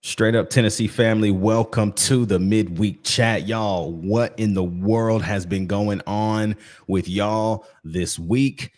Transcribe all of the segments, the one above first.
Straight up Tennessee family, welcome to the midweek chat. Y'all, what in the world has been going on with y'all this week?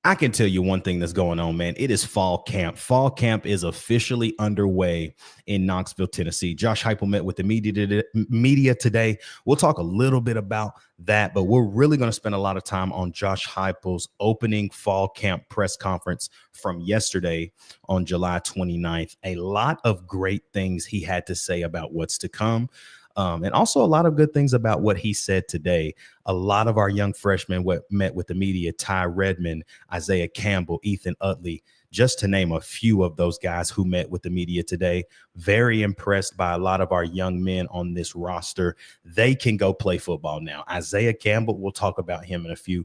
I can tell you one thing that's going on, man. It is fall camp. Fall camp is officially underway in Knoxville, Tennessee. Josh Heupel met with the media today. We'll talk a little bit about that, but we're really going to spend a lot of time on Josh Heupel's opening fall camp press conference from yesterday on July 29th. A lot of great things he had to say about what's to come. And also a lot of good things about what he said today. A lot of our young freshmen met with the media: Ty Redmond, Isaiah Campbell, Ethan Utley, just to name a few of those guys who met with the media today. Very impressed by a lot of our young men on this roster. They can go play football now. Isaiah Campbell, we'll talk about him in a few,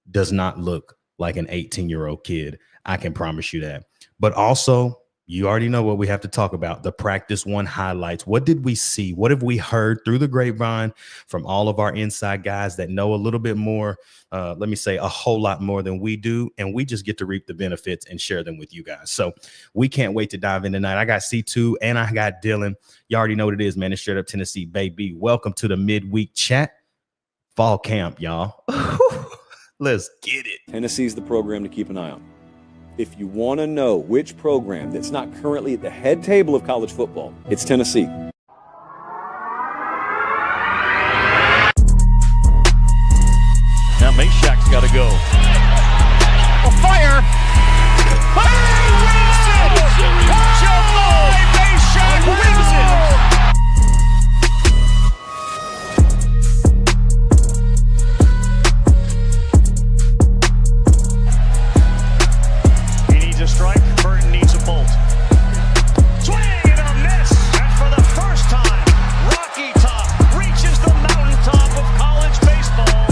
does not look like an 18-year-old kid. I can promise you that. But also, you already know what we have to talk about, the practice one highlights. What did we see? What have we heard through the grapevine from all of our inside guys that know a little bit more, let me say a whole lot more than we do, and we just get to reap the benefits and share them with you guys. So we can't wait to dive in tonight. I got C2 and I got Dylan. You already know what it is, man. It's Straight Up Tennessee, baby. Welcome to the midweek chat. Fall camp, y'all. Let's get it. Tennessee's the program to keep an eye on. If you want to know which program that's not currently at the head table of college football, it's Tennessee. Now Meshack's got to go. A fire! Fire! Wins it! Jahmai Meshack wins it! A strike, Burton needs a bolt. Swing and a miss, and for the first time, Rocky Top reaches the mountaintop of college baseball.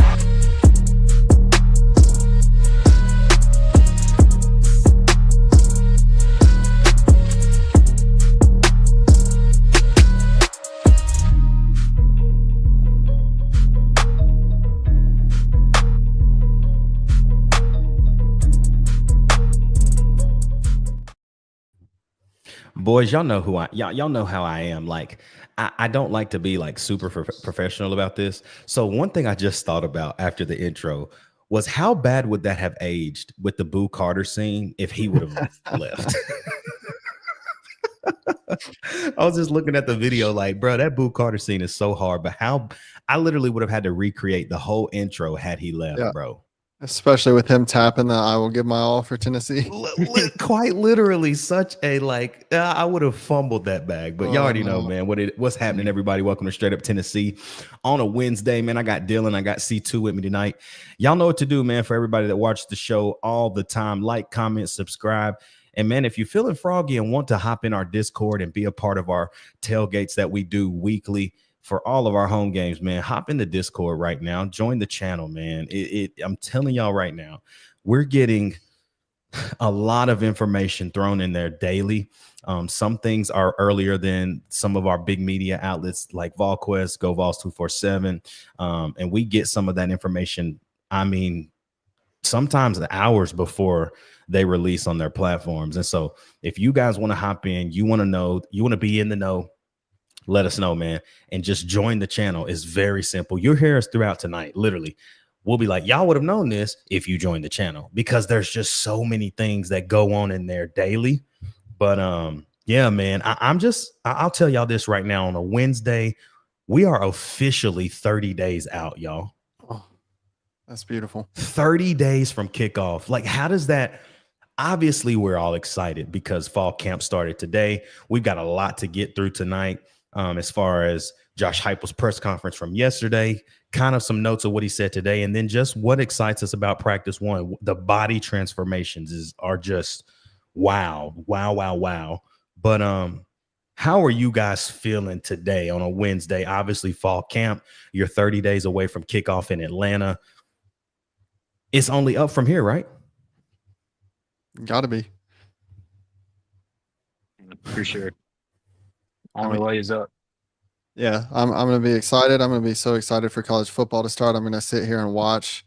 Boys, y'all know who y'all know how I am. Like, I don't like to be like super professional about this. So one thing I just thought about after the intro was how bad would that have aged with the Boo Carter scene if he would have left? I was just looking at the video like, bro, that Boo Carter scene is so hard, but how I literally would have had to recreate the whole intro had he left, bro. Especially with him tapping the "I will give my all for Tennessee." Quite literally, such a like. I would have fumbled that bag, but y'all already know, man. What's happening, everybody? Welcome to Straight Up Tennessee on a Wednesday, man. I got Dylan, I got C2 with me tonight. Y'all know what to do, man. For everybody that watches the show all the time, like, comment, subscribe. And man, if you're feeling froggy and want to hop in our Discord and be a part of our tailgates that we do weekly for all of our home games, man, hop in the Discord right now. Join the channel, man. I'm telling y'all right now, we're getting a lot of information thrown in there daily. Some things are earlier than some of our big media outlets like VolQuest, Go Vols 247. And we get some of that information, I mean, sometimes hours before they release on their platforms. And so if you guys want to hop in, you want to know, you want to be in the know, let us know, man, and just join the channel. It's very simple. You'll hear us throughout tonight. Literally, we'll be like, y'all would have known this if you joined the channel, because there's just so many things that go on in there daily. But yeah, man, I'll tell y'all this right now. On a Wednesday, we are officially 30 days out, y'all. Oh, that's beautiful. 30 days from kickoff. Like, how does that? Obviously, we're all excited because fall camp started today. We've got a lot to get through tonight. As far as Josh Heupel's press conference from yesterday, kind of some notes of what he said today, and then just what excites us about practice one. The body transformations are just wow. But how are you guys feeling today on a Wednesday? Obviously, fall camp, you're 30 days away from kickoff in Atlanta. It's only up from here, right? Gotta be. For sure. Only way is up. Yeah, I'm gonna be excited. I'm gonna be so excited for college football to start. I'm gonna sit here and watch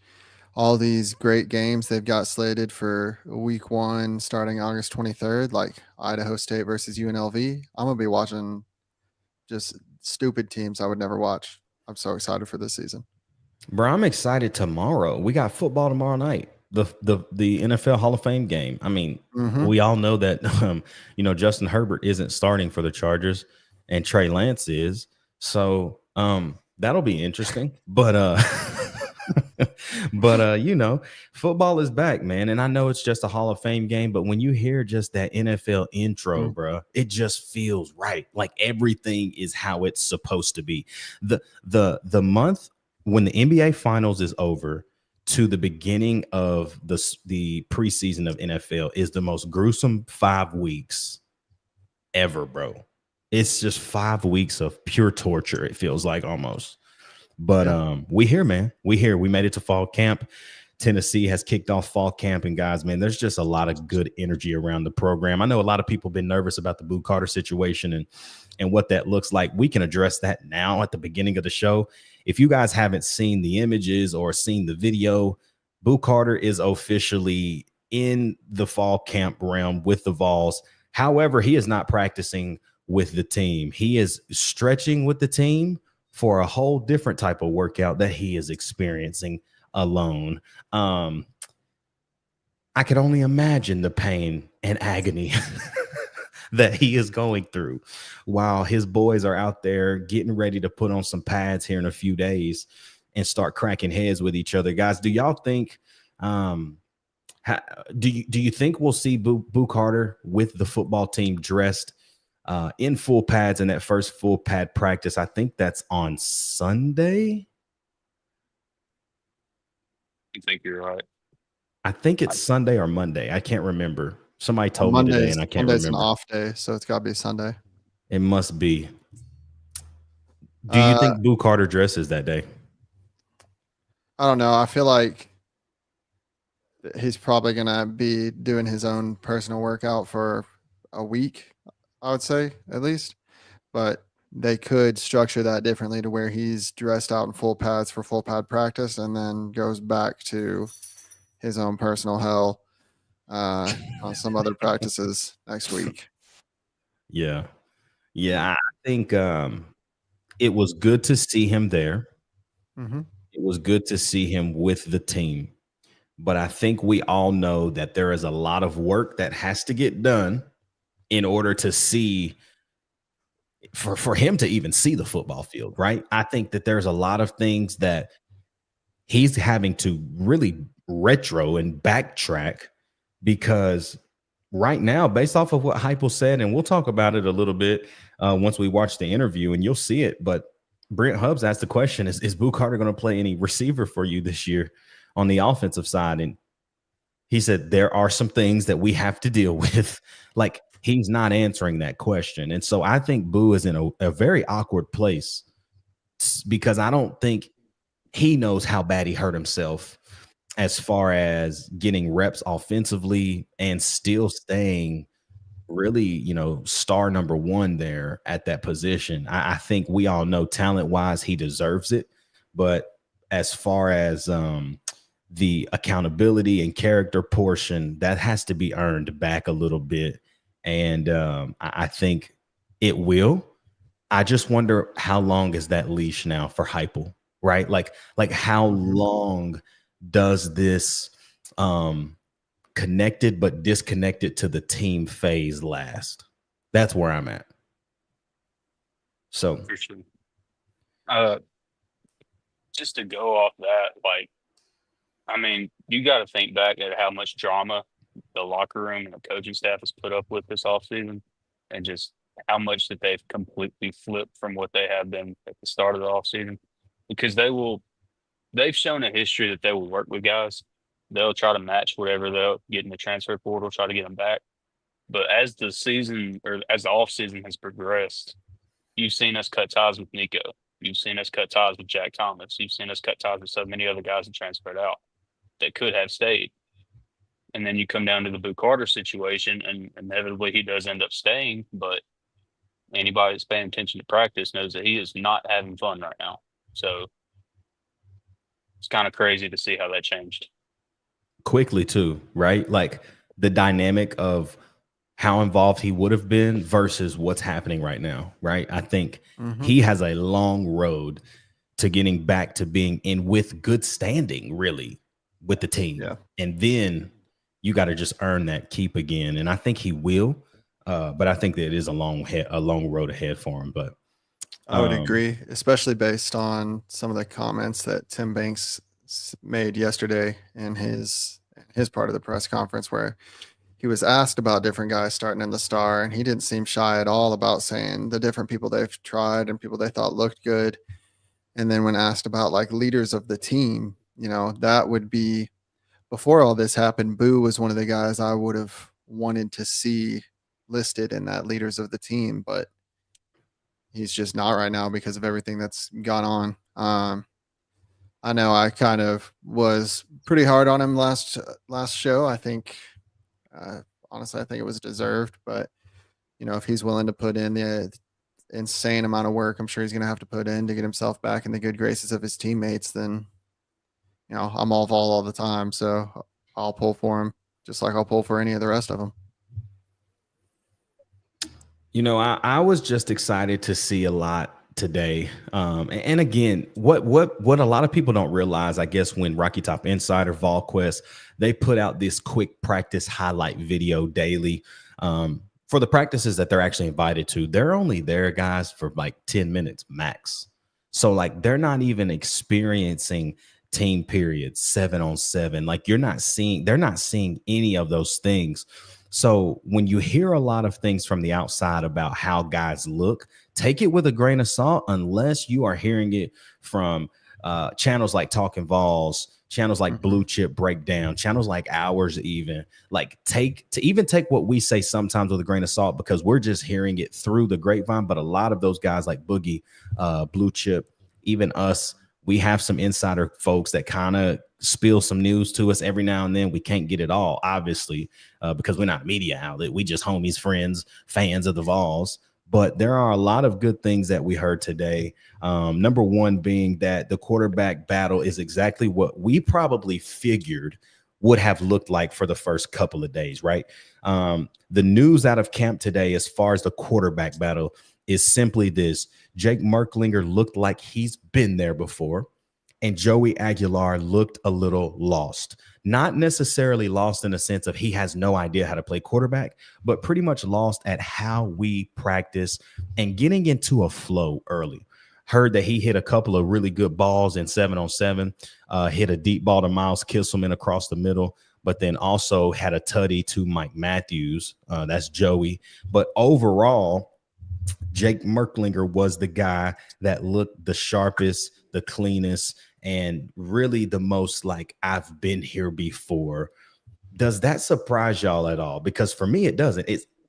all these great games they've got slated for week 1 starting August 23rd, like Idaho State versus UNLV. I'm going to be watching just stupid teams I would never watch. I'm so excited for this season. Bro, I'm excited tomorrow. We got football tomorrow night. The NFL Hall of Fame game. I mean, we all know that Justin Herbert isn't starting for the Chargers and Trey Lance is. So that'll be interesting. But football is back, man. And I know it's just a Hall of Fame game, but when you hear just that NFL intro, bro, it just feels right. Like everything is how it's supposed to be. The month when the NBA Finals is over to the beginning of the preseason of NFL is the most gruesome 5 weeks ever, bro. It's just 5 weeks of pure torture, it feels like almost. But we here, man. We here. We made it to fall camp. Tennessee has kicked off fall camp, and guys, man, there's just a lot of good energy around the program. I know a lot of people have been nervous about the Boo Carter situation and what that looks like. We can address that now at the beginning of the show. If you guys haven't seen the images or seen the video, Boo Carter is officially in the fall camp realm with the Vols. However, he is not practicing with the team. He is stretching with the team for a whole different type of workout that he is experiencing alone. I could only imagine the pain and agony that he is going through while his boys are out there getting ready to put on some pads here in a few days and start cracking heads with each other. Guys, do y'all think do you think we'll see Boo Carter with the football team dressed in full pads in that first full pad practice? I think that's on Sunday. I think you're right. I think it's Sunday or Monday. I can't remember. Somebody told Monday's, me today, and I can't Monday's remember. an off day, so it's got to be Sunday. It must be. Do you think Boo Carter dresses that day? I don't know. I feel like he's probably going to be doing his own personal workout for a week, I would say, at least. But they could structure that differently to where he's dressed out in full pads for full pad practice and then goes back to his own personal hell on some other practices next week. Yeah. I think it was good to see him there. Mm-hmm. It was good to see him with the team. But I think we all know that there is a lot of work that has to get done in order to see for him to even see the football field, right? I think that there's a lot of things that he's having to really retro and backtrack because right now, based off of what Heupel said, and we'll talk about it a little bit once we watch the interview and you'll see it. But Brent Hubbs asked the question, is Boo Carter going to play any receiver for you this year on the offensive side? And he said, there are some things that we have to deal with. Like, he's not answering that question. And so I think Boo is in a very awkward place because I don't think he knows how bad he hurt himself as far as getting reps offensively and still staying really, star number one there at that position. I think we all know talent-wise he deserves it. But as far as the accountability and character portion, that has to be earned back a little bit. And I think it will. I just wonder how long is that leash now for Heupel, right? Like how long does this connected but disconnected to the team phase last? That's where I'm at. So For sure. Just to go off that, you got to think back at how much drama the locker room and the coaching staff has put up with this offseason and just how much that they've completely flipped from what they have been at the start of the offseason. Because they've shown a history that they will work with guys. They'll try to match whatever they'll get in the transfer portal, try to get them back. But as the season or as the offseason has progressed, you've seen us cut ties with Nico. You've seen us cut ties with Jack Thomas. You've seen us cut ties with so many other guys that transferred out that could have stayed. And then you come down to the Boo Carter situation, and inevitably he does end up staying. But anybody that's paying attention to practice knows that he is not having fun right now. So It's kind of crazy to see how that changed. Quickly too, right? Like the dynamic of how involved he would have been versus what's happening right now, right? I think Mm-hmm. he has a long road to getting back to being in with good standing, really, with the team. Yeah. And then you got to just earn that keep again. And I think he will. But I think that it is a long road ahead for him. But I would agree, especially based on some of the comments that Tim Banks made yesterday in his part of the press conference, where he was asked about different guys starting in the Star, and he didn't seem shy at all about saying the different people they've tried and people they thought looked good. And then when asked about like leaders of the team, that would be, before all this happened, Boo was one of the guys I would have wanted to see listed in that leaders of the team, but he's just not right now because of everything that's gone on. I know I kind of was pretty hard on him last show. I think, honestly, I think it was deserved. But if he's willing to put in the insane amount of work, I'm sure he's going to have to put in to get himself back in the good graces of his teammates. Then, I'm all the time, so I'll pull for him just like I'll pull for any of the rest of them. I was just excited to see a lot today. And again, what a lot of people don't realize, I guess, when Rocky Top Insider, VolQuest, they put out this quick practice highlight video daily for the practices that they're actually invited to. They're only there, guys, for like 10 minutes max. So like they're not even experiencing team periods, 7-on-7. Like they're not seeing any of those things. So when you hear a lot of things from the outside about how guys look, take it with a grain of salt, unless you are hearing it from channels like Talking Vols, channels like Blue Chip Breakdown, channels like ours, even take what we say sometimes with a grain of salt, because we're just hearing it through the grapevine. But a lot of those guys like Boogie, Blue Chip, even us, we have some insider folks that kind of spill some news to us every now and then. We can't get it all, obviously, because we're not a media outlet. We just homies, friends, fans of the Vols. But there are a lot of good things that we heard today. Number one being that the quarterback battle is exactly what we probably figured would have looked like for the first couple of days, right? The news out of camp today, as far as the quarterback battle, is simply this: Jake Merklinger looked like he's been there before, and Joey Aguilar looked a little lost. Not necessarily lost in the sense of he has no idea how to play quarterback, but pretty much lost at how we practice and getting into a flow early. Heard that he hit a couple of really good balls in 7-on-7, hit a deep ball to Miles Kisselman across the middle, but then also had a tutty to Mike Matthews. That's Joey. But overall, Jake Merklinger was the guy that looked the sharpest, the cleanest, and really the most like, I've been here before. Does that surprise y'all at all? Because for me, it doesn't.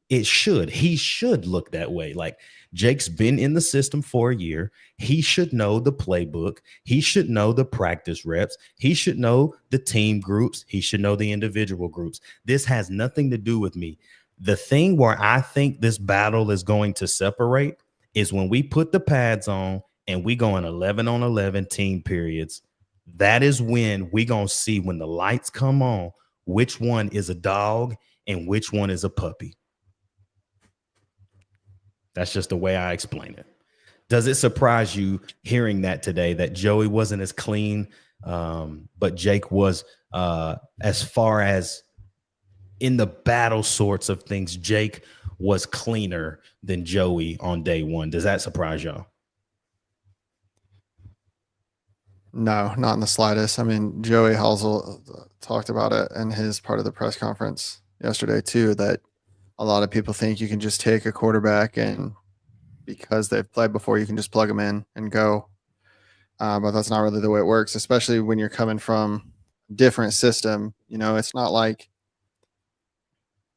It should. He should look that way. Like, Jake's been in the system for a year. He should know the playbook. He should know the practice reps. He should know the team groups. He should know the individual groups. This has nothing to do with me. The thing where I think this battle is going to separate is when we put the pads on and we go in 11-on-11 team periods. That is when we going to see, when the lights come on, which one is a dog and which one is a puppy. That's just the way I explain it. Does it surprise you hearing that today, that Joey wasn't as clean, but Jake was, as far as in the battle sorts of things, Jake was cleaner than Joey on day one? Does that surprise y'all? No, not in the slightest. I mean, Joey Halsell talked about it in his part of the press conference yesterday too, that a lot of people think you can just take a quarterback and because they've played before, you can just plug them in and go. But that's not really the way it works, especially when you're coming from a different system. It's not like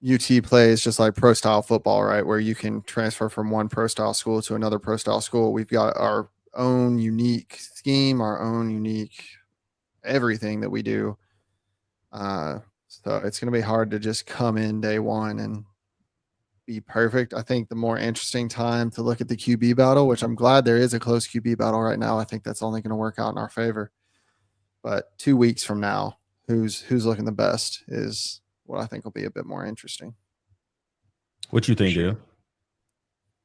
UT plays just like pro style football, right? Where you can transfer from one pro style school to another pro style school. We've got our own unique scheme, our own unique everything that we do. So it's going to be hard to just come in day one and be perfect. I think the more interesting time to look at the QB battle, which I'm glad there is a close QB battle right now. I think that's only going to work out in our favor. But 2 weeks from now, who's looking the best is what I think will be a bit more interesting. What you think, Sure. Dale?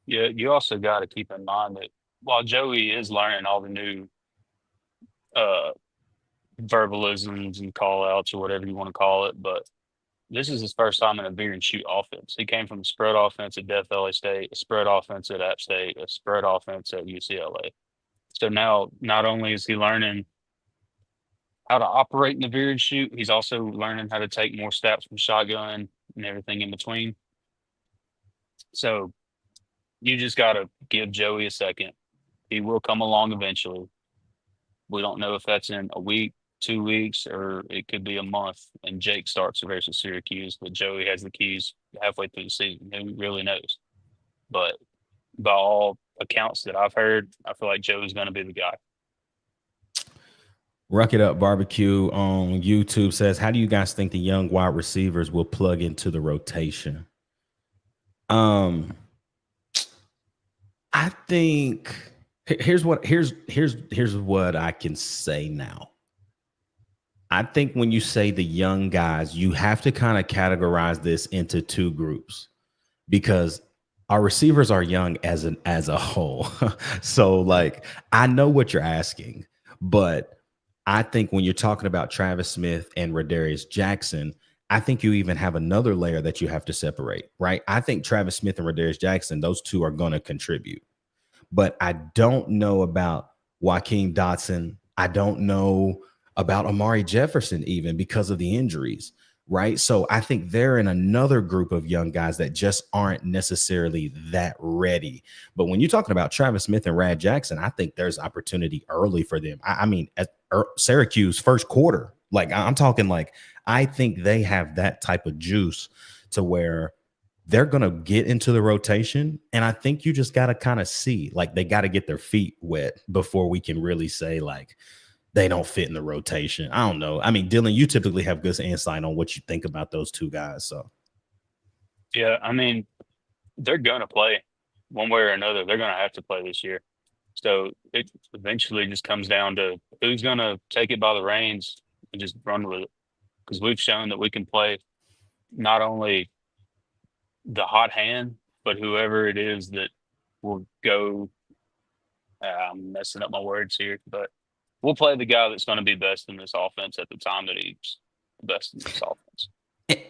Yeah, you also got to keep in mind that while Joey is learning all the new uh, verbalisms and call outs or whatever you want to call it, but this is his first time in a veer and shoot offense. He came from a spread offense at Death Valley State, a spread offense at App State, a spread offense at UCLA. So now not only is he learning how to operate in the veer and shoot, he's also learning how to take more steps from shotgun and everything in between. So you just got to give Joey a second. He will come along eventually. We don't know if that's in a week, 2 weeks, or it could be a month. And Jake starts versus Syracuse, but Joey has the keys halfway through the season. Who really knows? But by all accounts that I've heard, I feel like Joey's going to be the guy. Ruck It Up Barbecue on YouTube says, how do you guys think the young wide receivers will plug into the rotation? I think here's what I can say now. I think when you say the young guys, you have to kind of categorize this into two groups because our receivers are young as a whole. So like, I know what you're asking, but I think when you're talking about Travis Smith and Radarius Jackson, I think you even have another layer that you have to separate, right? I think Travis Smith and Radarius Jackson, those two are going to contribute. But I don't know about Joaquin Dotson. I don't know about Amari Jefferson even because of the injuries, right? So I think they're in another group of young guys that just aren't necessarily that ready. But when you're talking about Travis Smith and Rad Jackson, I think there's opportunity early for them. I mean, at Syracuse first quarter, like I'm talking like I think they have that type of juice to where they're going to get into the rotation. And I think you just got to kind of see, like they got to get their feet wet before we can really say like they don't fit in the rotation. I don't know. I mean, Dylan, you typically have good insight on what you think about those two guys. So, yeah, I mean, they're going to play one way or another. They're going to have to play this year. So it eventually just comes down to who's going to take it by the reins and just run with it. Because we've shown that we can play not only the hot hand, but whoever it is that will go. I'm messing up my words here, but we'll play the guy that's going to be best in this offense at the time that he's best in this offense.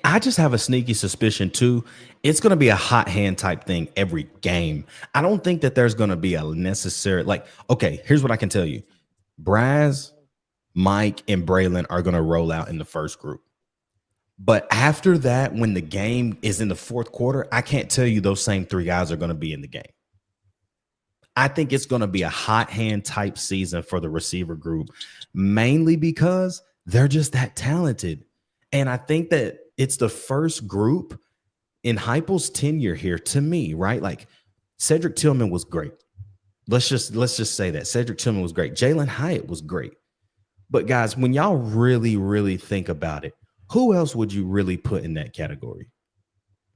I just have a sneaky suspicion too. It's going to be a hot hand type thing every game. I don't think that there's going to be a necessary like. Okay, here's what I can tell you: Braz, Mike, and Braylon are going to roll out in the first group. But after that, when the game is in the fourth quarter, I can't tell you those same three guys are going to be in the game. I think it's going to be a hot hand type season for the receiver group, mainly because they're just that talented. And I think that it's the first group in Heupel's tenure here to me, right? Like Cedric Tillman was great. Let's just say that Cedric Tillman was great. Jalen Hyatt was great. But guys, when y'all really, really think about it, who else would you really put in that category?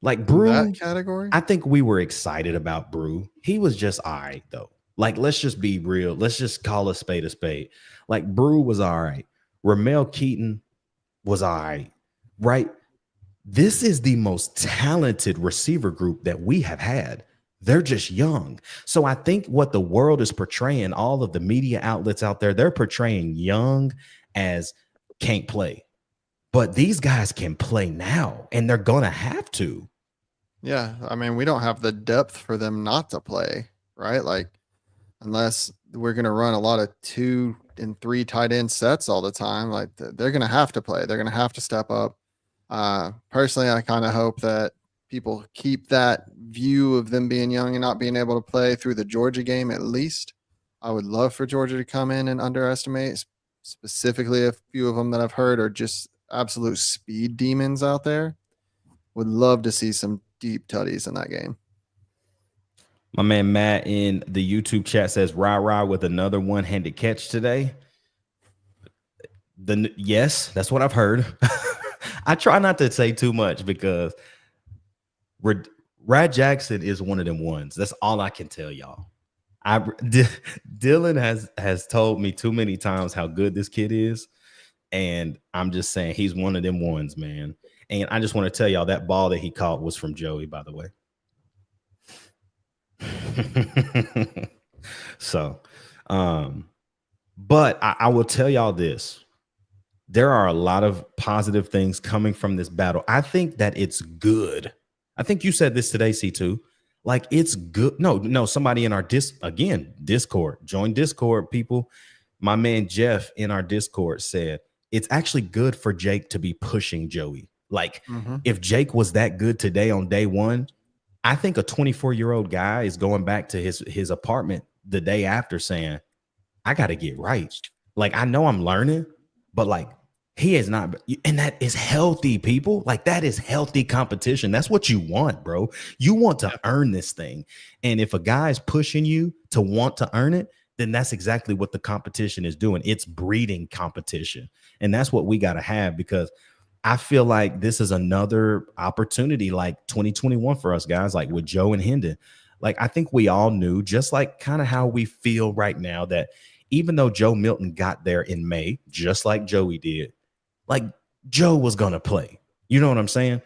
Like Brew, that category? I think we were excited about Brew. He was just all right, though. Like, let's just be real. Let's just call a spade a spade. Like, Brew was all right. Ramel Keaton was all right, right? This is the most talented receiver group that we have had. They're just young. So I think what the world is portraying, all of the media outlets out there, they're portraying young as can't play. But these guys can play now, and they're going to have to. Yeah, I mean, we don't have the depth for them not to play, right? Like, unless we're going to run a lot of 2 and 3 tight end sets all the time, like they're going to have to play. They're going to have to step up. Personally, I kind of hope that people keep that view of them being young and not being able to play through the Georgia game at least. I would love for Georgia to come in and underestimate, specifically a few of them that I've heard are just absolute speed demons out there. Would love to see some deep tutties in that game. My man Matt in the YouTube chat says rah with another one-handed catch today. Yes, that's what I've heard. I try not to say too much because Rad Jackson is one of them ones. That's all I can tell y'all. Dylan has told me too many times how good this kid is. And I'm just saying he's one of them ones, man. And I just want to tell y'all that ball that he caught was from Joey, by the way. So, but I will tell y'all this. There are a lot of positive things coming from this battle. I think that it's good. I think you said this today, C2. Like, it's good. No, somebody in our Discord. Join Discord, people. My man Jeff in our Discord said it's actually good for Jake to be pushing Joey. Like, if Jake was that good today on day one, I think a 24-year-old guy is going back to his apartment the day after saying, I got to get right. Like, I know I'm learning, but like, he is not, and that is healthy, people. Like, that is healthy competition. That's what you want, bro. You want to earn this thing. And if a guy is pushing you to want to earn it, then that's exactly what the competition is doing. It's breeding competition. And that's what we got to have, because I feel like this is another opportunity like 2021 for us guys, like with Joe and Hendon. Like, I think we all knew, just like kind of how we feel right now, that even though Joe Milton got there in May, just like Joey did, like Joe was going to play. You know what I'm saying?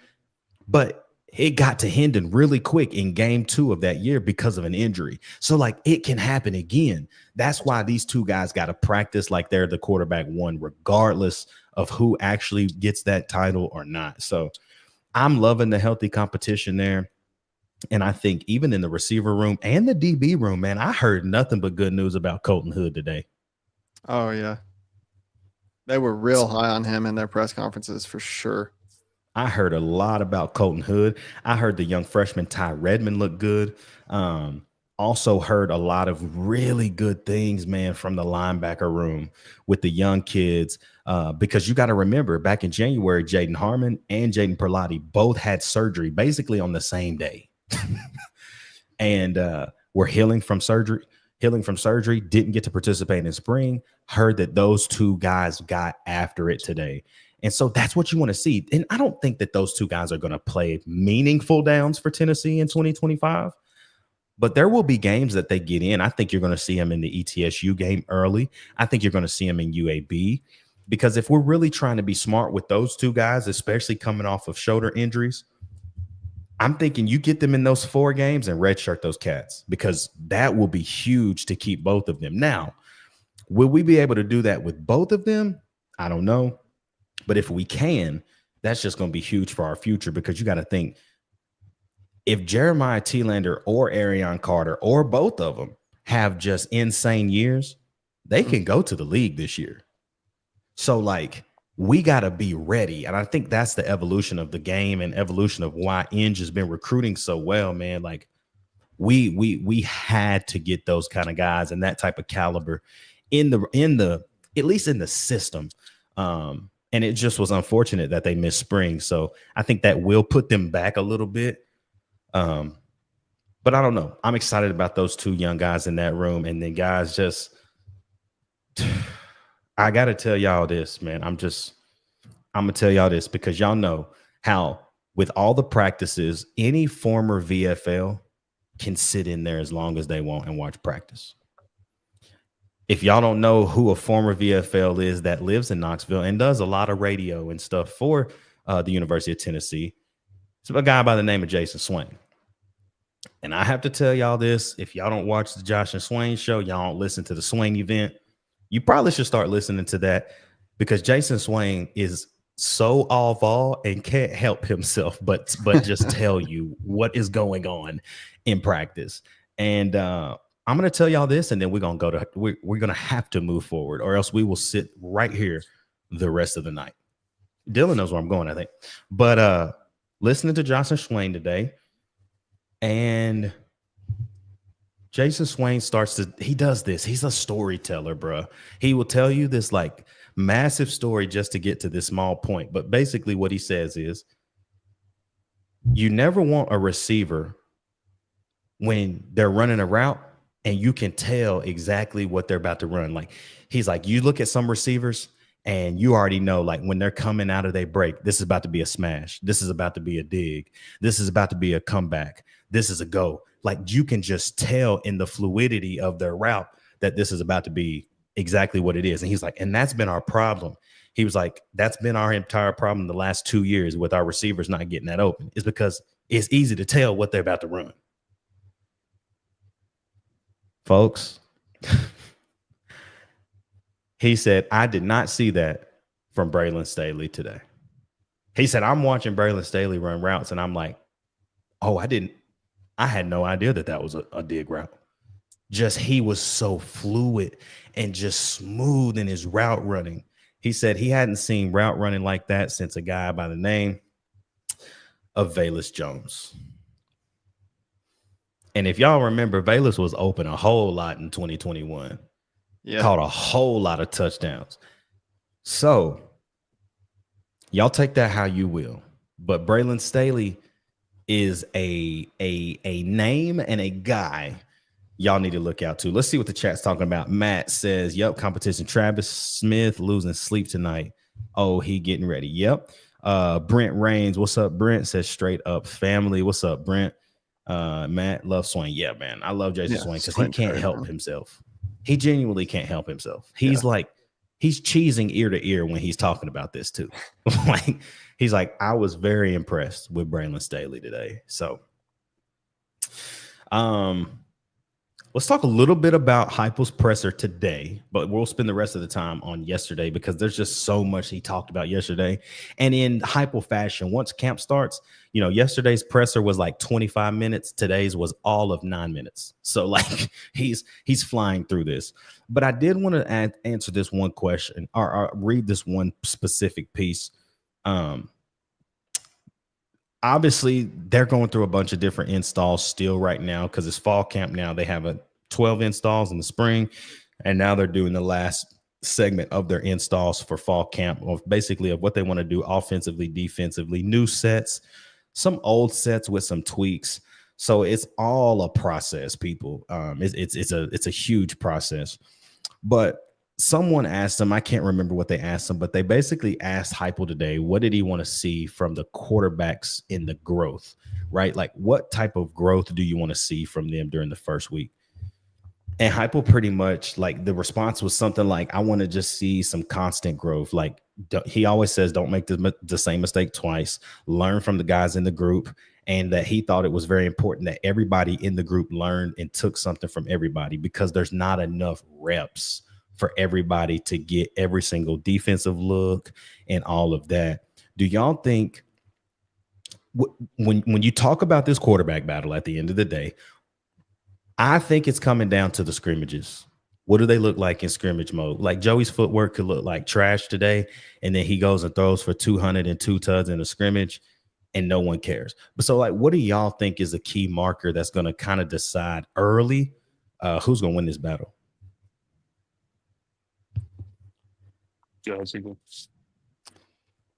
But it got to Hendon really quick in game 2 of that year because of an injury. So like, it can happen again. That's why these two guys got to practice like they're the quarterback one, regardless of who actually gets that title or not. So I'm loving the healthy competition there. And I think even in the receiver room and the DB room, man, I heard nothing but good news about Colton Hood today. Oh, yeah. They were real high on him in their press conferences for sure. I heard a lot about Colton Hood. I heard the young freshman Ty Redmond look good. Also heard a lot of really good things, man, from the linebacker room with the young kids. Because you got to remember, back in January, Jaden Harmon and Jaden Perlotti both had surgery basically on the same day. And were healing from surgery, didn't get to participate in spring. Heard that those two guys got after it today. And so that's what you want to see. And I don't think that those two guys are going to play meaningful downs for Tennessee in 2025. But there will be games that they get in. I think you're going to see them in the ETSU game early. I think you're going to see them in UAB. Because if we're really trying to be smart with those two guys, especially coming off of shoulder injuries, I'm thinking you get them in those 4 games and redshirt those cats, because that will be huge to keep both of them. Now, will we be able to do that with both of them? I don't know. But if we can, that's just going to be huge for our future, because you got to think, if Jeremiah Thielander or Arion Carter or both of them have just insane years, they can go to the league this year. So, like, we got to be ready. And I think that's the evolution of the game and evolution of why Inge has been recruiting so well, man. Like, we had to get those kind of guys and that type of caliber in the at least in the system. And it just was unfortunate that they missed spring. So I think that will put them back a little bit. But I don't know. I'm excited about those two young guys in that room. And then guys, just I got to tell y'all this, man. I'm going to tell y'all this, because y'all know how with all the practices, any former VFL can sit in there as long as they want and watch practice. If y'all don't know who a former VFL is that lives in Knoxville and does a lot of radio and stuff for the University of Tennessee, it's a guy by the name of Jason Swain. And I have to tell y'all this, if y'all don't watch the Josh and Swain show, y'all don't listen to the Swain event, you probably should start listening to that, because Jason Swain is so all and can't help himself but just tell you what is going on in practice. And I'm going to tell y'all this, and then we're going to have to move forward, or else we will sit right here the rest of the night. Dylan knows where I'm going, I think. But listening to Josh and Swain today, and Jason Swain he does this. He's a storyteller, bro. He will tell you this like massive story just to get to this small point. But basically what he says is, you never want a receiver when they're running a route and you can tell exactly what they're about to run. Like, he's like, you look at some receivers and you already know, like, when they're coming out of their break, this is about to be a smash. This is about to be a dig. This is about to be a comeback. This is a go. Like, you can just tell in the fluidity of their route that this is about to be exactly what it is. And he's like, and that's been our problem. He was like, that's been our entire problem the last 2 years with our receivers not getting that open, is because it's easy to tell what they're about to run. Folks, he said, I did not see that from Braylon Staley today. He said, I'm watching Braylon Staley run routes, and I'm like, oh, I had no idea that was a dig route. Just he was so fluid and just smooth in his route running. He said he hadn't seen route running like that since a guy by the name of Velus Jones. And if y'all remember, Velus was open a whole lot in 2021. Yeah. Caught a whole lot of touchdowns. So y'all take that how you will. But Braylon Staley is a name and a guy y'all need to look out to. Let's see what the chat's talking about. Matt says, yep, competition. Travis Smith losing sleep tonight. Oh, he getting ready. Yep. Brent Rains, what's up, Brent? Says straight up family. What's up, Brent? Matt, love Swain. Yeah, man. I love Jason Swain because he can't help himself. He genuinely can't help himself. He's like, he's cheesing ear to ear when he's talking about this too. Like, he's like, I was very impressed with Braylon Staley today. So, let's talk a little bit about Heupel's presser today, but we'll spend the rest of the time on yesterday because there's just so much he talked about yesterday. And in Heupel fashion, once camp starts, you know, yesterday's presser was like 25 minutes. Today's was all of 9 minutes. So like he's flying through this. But I did want to answer this one question or read this one specific piece. Obviously, they're going through a bunch of different installs still right now because it's fall camp now. They have 12 installs in the spring, and now they're doing the last segment of their installs for fall camp of basically of what they want to do offensively, defensively, new sets, some old sets with some tweaks. So it's all a process, people. It's a huge process. But someone asked him, I can't remember what they asked him, but they basically asked Heupel today, what did he want to see from the quarterbacks in the growth, right? Like, what type of growth do you want to see from them during the first week? And Heupel pretty much, like, the response was something like, I want to just see some constant growth. Like, he always says, don't make the same mistake twice, learn from the guys in the group. And that he thought it was very important that everybody in the group learned and took something from everybody because there's not enough reps for everybody to get every single defensive look and all of that. Do y'all think when you talk about this quarterback battle at the end of the day, I think it's coming down to the scrimmages. What do they look like in scrimmage mode? Like Joey's footwork could look like trash today, and then he goes and throws for 202 tuds in a scrimmage, and no one cares. But so, like, what do y'all think is a key marker that's going to kind of decide early who's going to win this battle?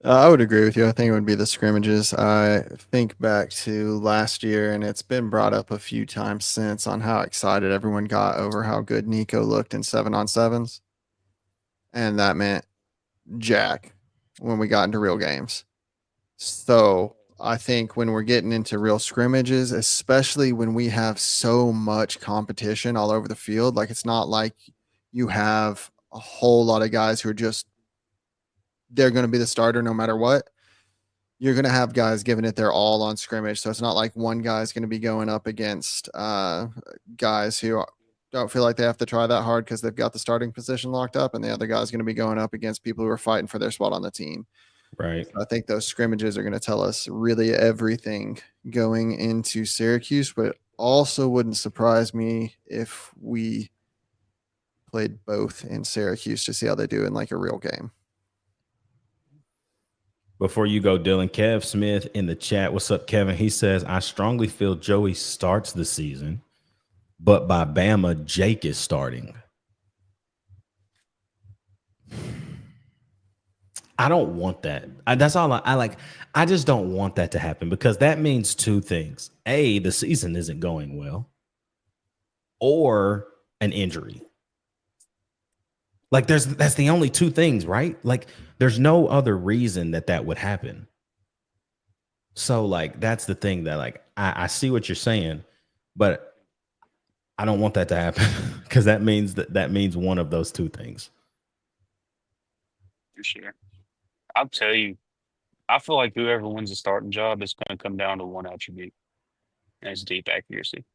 I would agree with you. I think it would be the scrimmages. I think back to last year, and it's been brought up a few times since on how excited everyone got over how good Nico looked in 7-on-7s. And that meant jack when we got into real games. So I think when we're getting into real scrimmages, especially when we have so much competition all over the field, like it's not like you have a whole lot of guys who are just they're going to be the starter no matter what. You're going to have guys giving it their all on scrimmage. So it's not like one guy's going to be going up against guys who don't feel like they have to try that hard because they've got the starting position locked up, and the other guy's going to be going up against people who are fighting for their spot on the team. Right. So I think those scrimmages are going to tell us really everything going into Syracuse, but also wouldn't surprise me if we played both in Syracuse to see how they do in like a real game. Before you go, Dylan, Kev Smith in the chat. What's up, Kevin? He says, I strongly feel Joey starts the season, but by Bama, Jake is starting. I don't want that. That's all I like. I just don't want that to happen because that means two things. A, the season isn't going well, or an injury. Like that's the only two things, right? Like there's no other reason that would happen. So like that's the thing that like I see what you're saying, but I don't want that to happen because that means one of those two things. For sure. I'll tell you, I feel like whoever wins the starting job is going to come down to one attribute, and it's deep accuracy.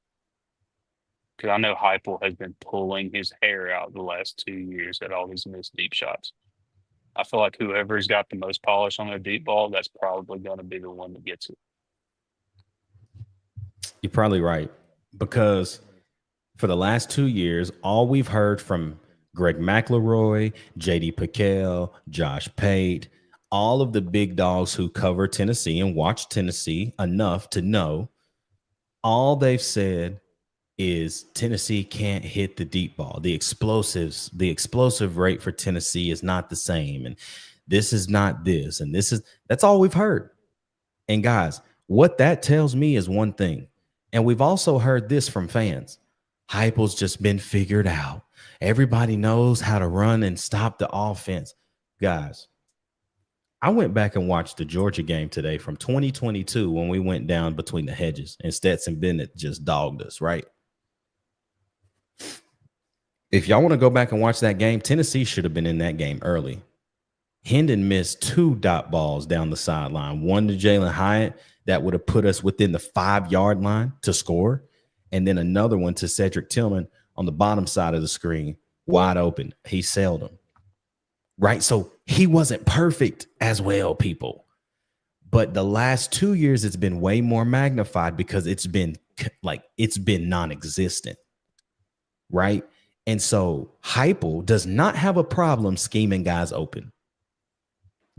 Because I know Heupel has been pulling his hair out the last 2 years at all these missed deep shots. I feel like whoever's got the most polish on their deep ball, that's probably going to be the one that gets it. You're probably right, because for the last 2 years, all we've heard from Greg McElroy, J.D. Piquel, Josh Pate, all of the big dogs who cover Tennessee and watch Tennessee enough to know, all they've said is Tennessee can't hit the deep ball. The explosive rate for Tennessee is not the same. And this is not this. And that's all we've heard. And guys, what that tells me is one thing. And we've also heard this from fans. Heupel's just been figured out. Everybody knows how to run and stop the offense. Guys, I went back and watched the Georgia game today from 2022 when we went down between the hedges and Stetson Bennett just dogged us, right? If y'all want to go back and watch that game, Tennessee should have been in that game early. Hendon missed 2 dot balls down the sideline, one to Jalen Hyatt that would have put us within the 5-yard line to score, and then another one to Cedric Tillman on the bottom side of the screen, wide open. He sailed him. Right? So he wasn't perfect as well, people. But the last 2 years, it's been way more magnified because it's been non-existent. Right? And so Heupel does not have a problem scheming guys open.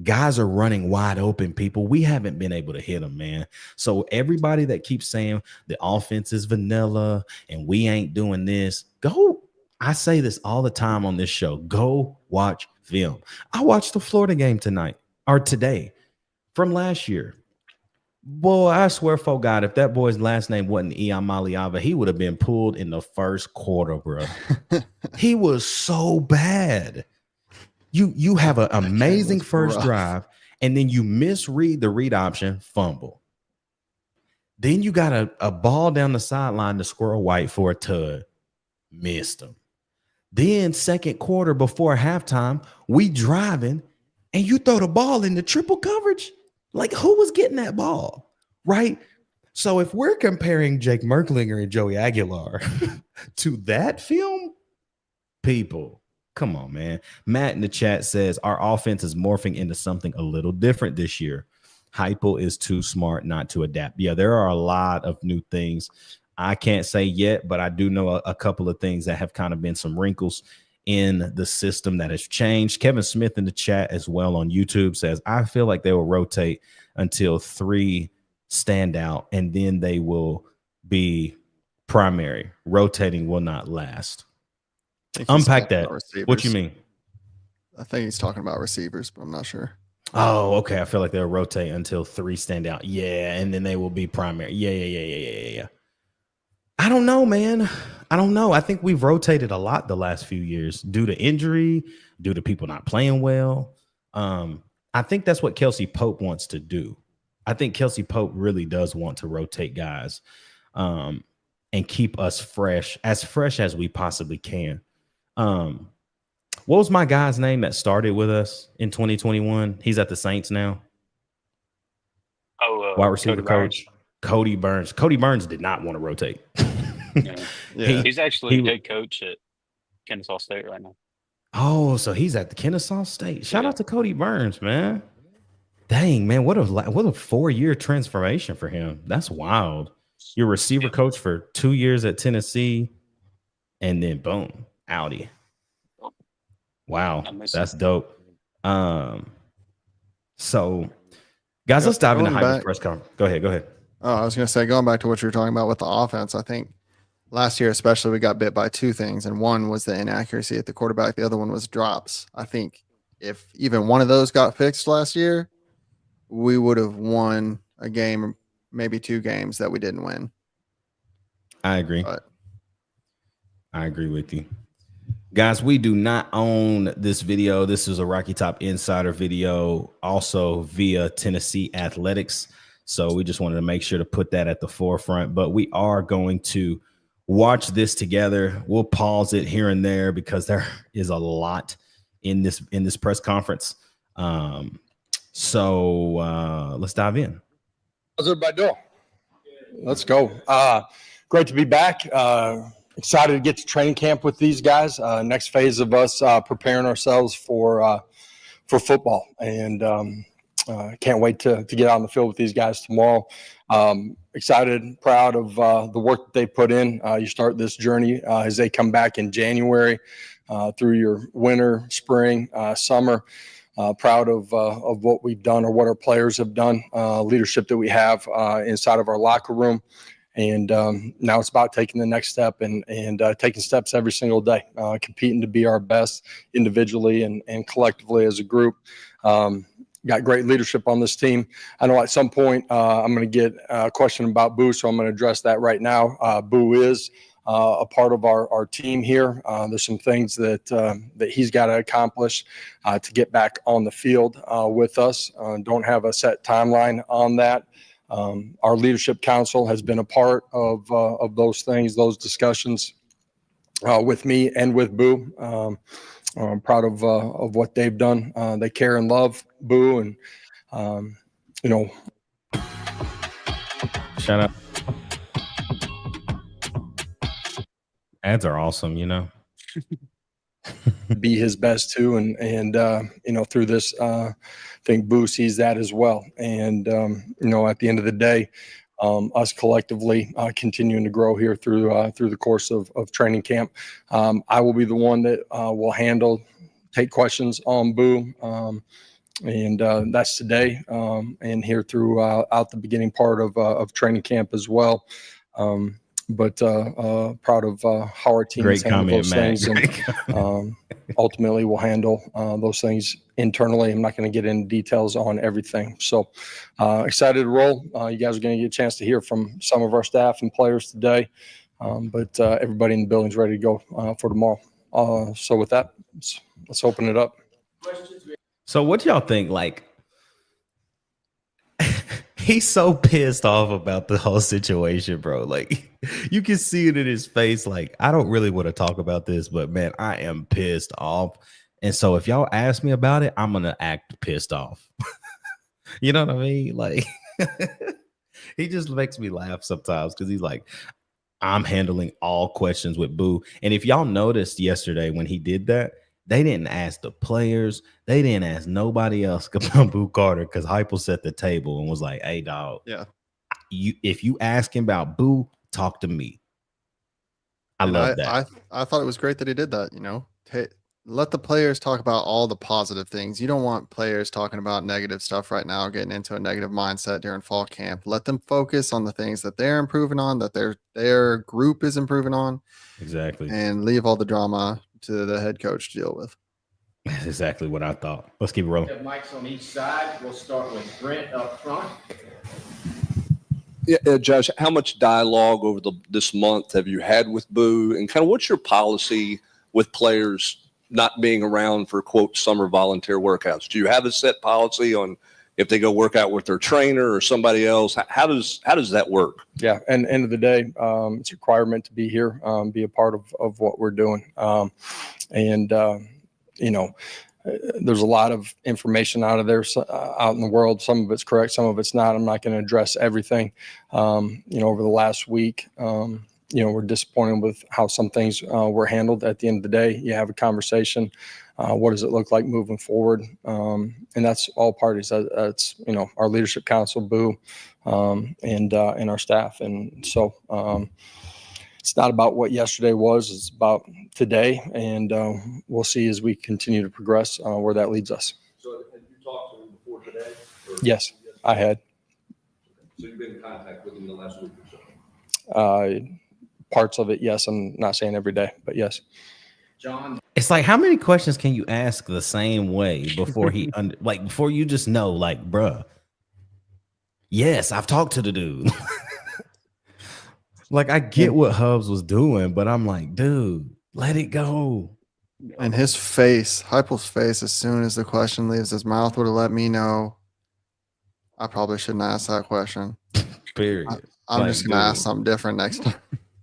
Guys are running wide open, people. We haven't been able to hit them, man. So everybody that keeps saying the offense is vanilla and we ain't doing this, I say this all the time on this show, go watch film. I watched the Florida game today from last year. Boy, I swear for God, if that boy's last name wasn't Iamaliava, he would have been pulled in the first quarter, bro. He was so bad. You have an amazing first drive, and then you misread the read option, fumble. Then you got a ball down the sideline to Squirrel White for a tud. Missed him. Then second quarter before halftime, we driving, and you throw the ball into triple coverage. Like, who was getting that ball, right? So if we're comparing Jake Merklinger and Joey Aguilar to that film, people, come on, man. Matt in the chat says our offense is morphing into something a little different this year. Heupel is too smart not to adapt. Yeah, there are a lot of new things. I can't say yet, but I do know a couple of things that have kind of been some wrinkles in the system that has changed. Kevin Smith in the chat as well on YouTube says, I feel like they will rotate until 3 stand out, and then they will be primary. Rotating will not last. Unpack that. What you mean? I think he's talking about receivers, but I'm not sure. Oh, okay. I feel like they'll rotate until 3 stand out. Yeah, and then they will be primary. Yeah. I don't know, man. I don't know. I think we've rotated a lot the last few years due to injury, due to people not playing well. I think that's what Kelsey Pope wants to do. I think Kelsey Pope really does want to rotate guys and keep us fresh as we possibly can. What was my guy's name that started with us in 2021? He's at the Saints now. Wide receiver coach. Cody Burns. Cody Burns did not want to rotate. Yeah. He's actually head coach at Kennesaw State right now. Oh, so he's at the Kennesaw State. Shout out to Cody Burns, man. Dang, man, what a 4-year transformation for him. That's wild. You're receiver coach for 2 years at Tennessee, and then boom, outie. Wow, that's dope. So, guys, let's dive into Heupel's press conference. Go ahead. Oh, I was going to say, going back to what you were talking about with the offense, I think last year especially we got bit by 2 things, and one was the inaccuracy at the quarterback. The other one was drops. I think if even one of those got fixed last year, we would have won a game, maybe 2 games that we didn't win. I agree. I agree with you. Guys, we do not own this video. This is a Rocky Top Insider video, also via Tennessee Athletics. So we just wanted to make sure to put that at the forefront. But we are going to watch this together. We'll pause it here and there because there is a lot in this press conference. So let's dive in. How's everybody doing? Let's go. Great to be back. Excited to get to training camp with these guys. Next phase of us preparing ourselves for football, and can't wait to get out on the field with these guys tomorrow. Excited, proud of the work that they put in. You start this journey as they come back in January through your winter, spring, summer. Proud of what we've done or what our players have done, leadership that we have inside of our locker room. And now it's about taking the next step and taking steps every single day, competing to be our best individually and collectively as a group. Got great leadership on this team. I know at some point I'm going to get a question about Boo, so I'm going to address that right now. Boo is a part of our team here. There's some things that he's got to accomplish to get back on the field with us. Don't have a set timeline on that. Our leadership council has been a part of those things, those discussions with me and with Boo. I'm proud of what they've done. They care and love Boo, and Shout out. Ads are awesome, be his best too, and through this, I think Boo sees that as well. And at the end of the day, us collectively continuing to grow here through the course of training camp. I will be the one that will take questions on Boo, and that's today and here throughout the beginning part of training camp as well. But proud of how our team has handled those things, and ultimately we'll handle those things internally. I'm not going to get into details on everything. So excited to roll. You guys are going to get a chance to hear from some of our staff and players today, but everybody in the building is ready to go for tomorrow. So with that, let's open it up. So what do y'all think? Like, he's so pissed off about the whole situation, bro. Like, you can see it in his face. Like, I don't really want to talk about this, but man, I am pissed off. And so if y'all ask me about it, I'm going to act pissed off. You know what I mean? Like, he just makes me laugh sometimes because he's like, I'm handling all questions with Boo. And if y'all noticed yesterday when he did that, they didn't ask the players. They didn't ask nobody else about Boo Carter because Heupel set the table and was like, hey, dog, if you ask him about Boo, talk to me. I love that. I thought it was great that he did that, let the players talk about all the positive things. You don't want players talking about negative stuff right now, getting into a negative mindset during fall camp. Let them focus on the things that they're improving on, that their group is improving on. Exactly. And leave all the drama to the head coach to deal with. That's exactly what I thought. Let's keep it rolling. Have mics on each side. We'll start with Brent up front. Yeah, Josh, how much dialogue over this month have you had with Boo, and kind of what's your policy with players not being around for, quote, summer volunteer workouts? Do you have a set policy on if they go work out with their trainer or somebody else? How does that work? Yeah, and end of the day, it's a requirement to be here, be a part of what we're doing. There's a lot of information out of there, out in the world. Some of it's correct, some of it's not. I'm not going to address everything. Over the last week, we're disappointed with how some things were handled. At the end of the day, you have a conversation. What does it look like moving forward? And that's all parties. That's our leadership council, Boo, and our staff. And so it's not about what yesterday was. It's about today, and we'll see as we continue to progress where that leads us. So have you talked to him before today? Yes, I had. So you've been in contact with him the last week or so? Parts of it, yes. I'm not saying every day, but yes. John. It's like, how many questions can you ask the same way before before you just know, like, bruh, yes, I've talked to the dude. Like, I get what Hubs was doing, but I'm like, dude, let it go. And his face, Heupel's face, as soon as the question leaves his mouth, would have let me know I probably shouldn't ask that question. Period. I'm just going to ask something different next time.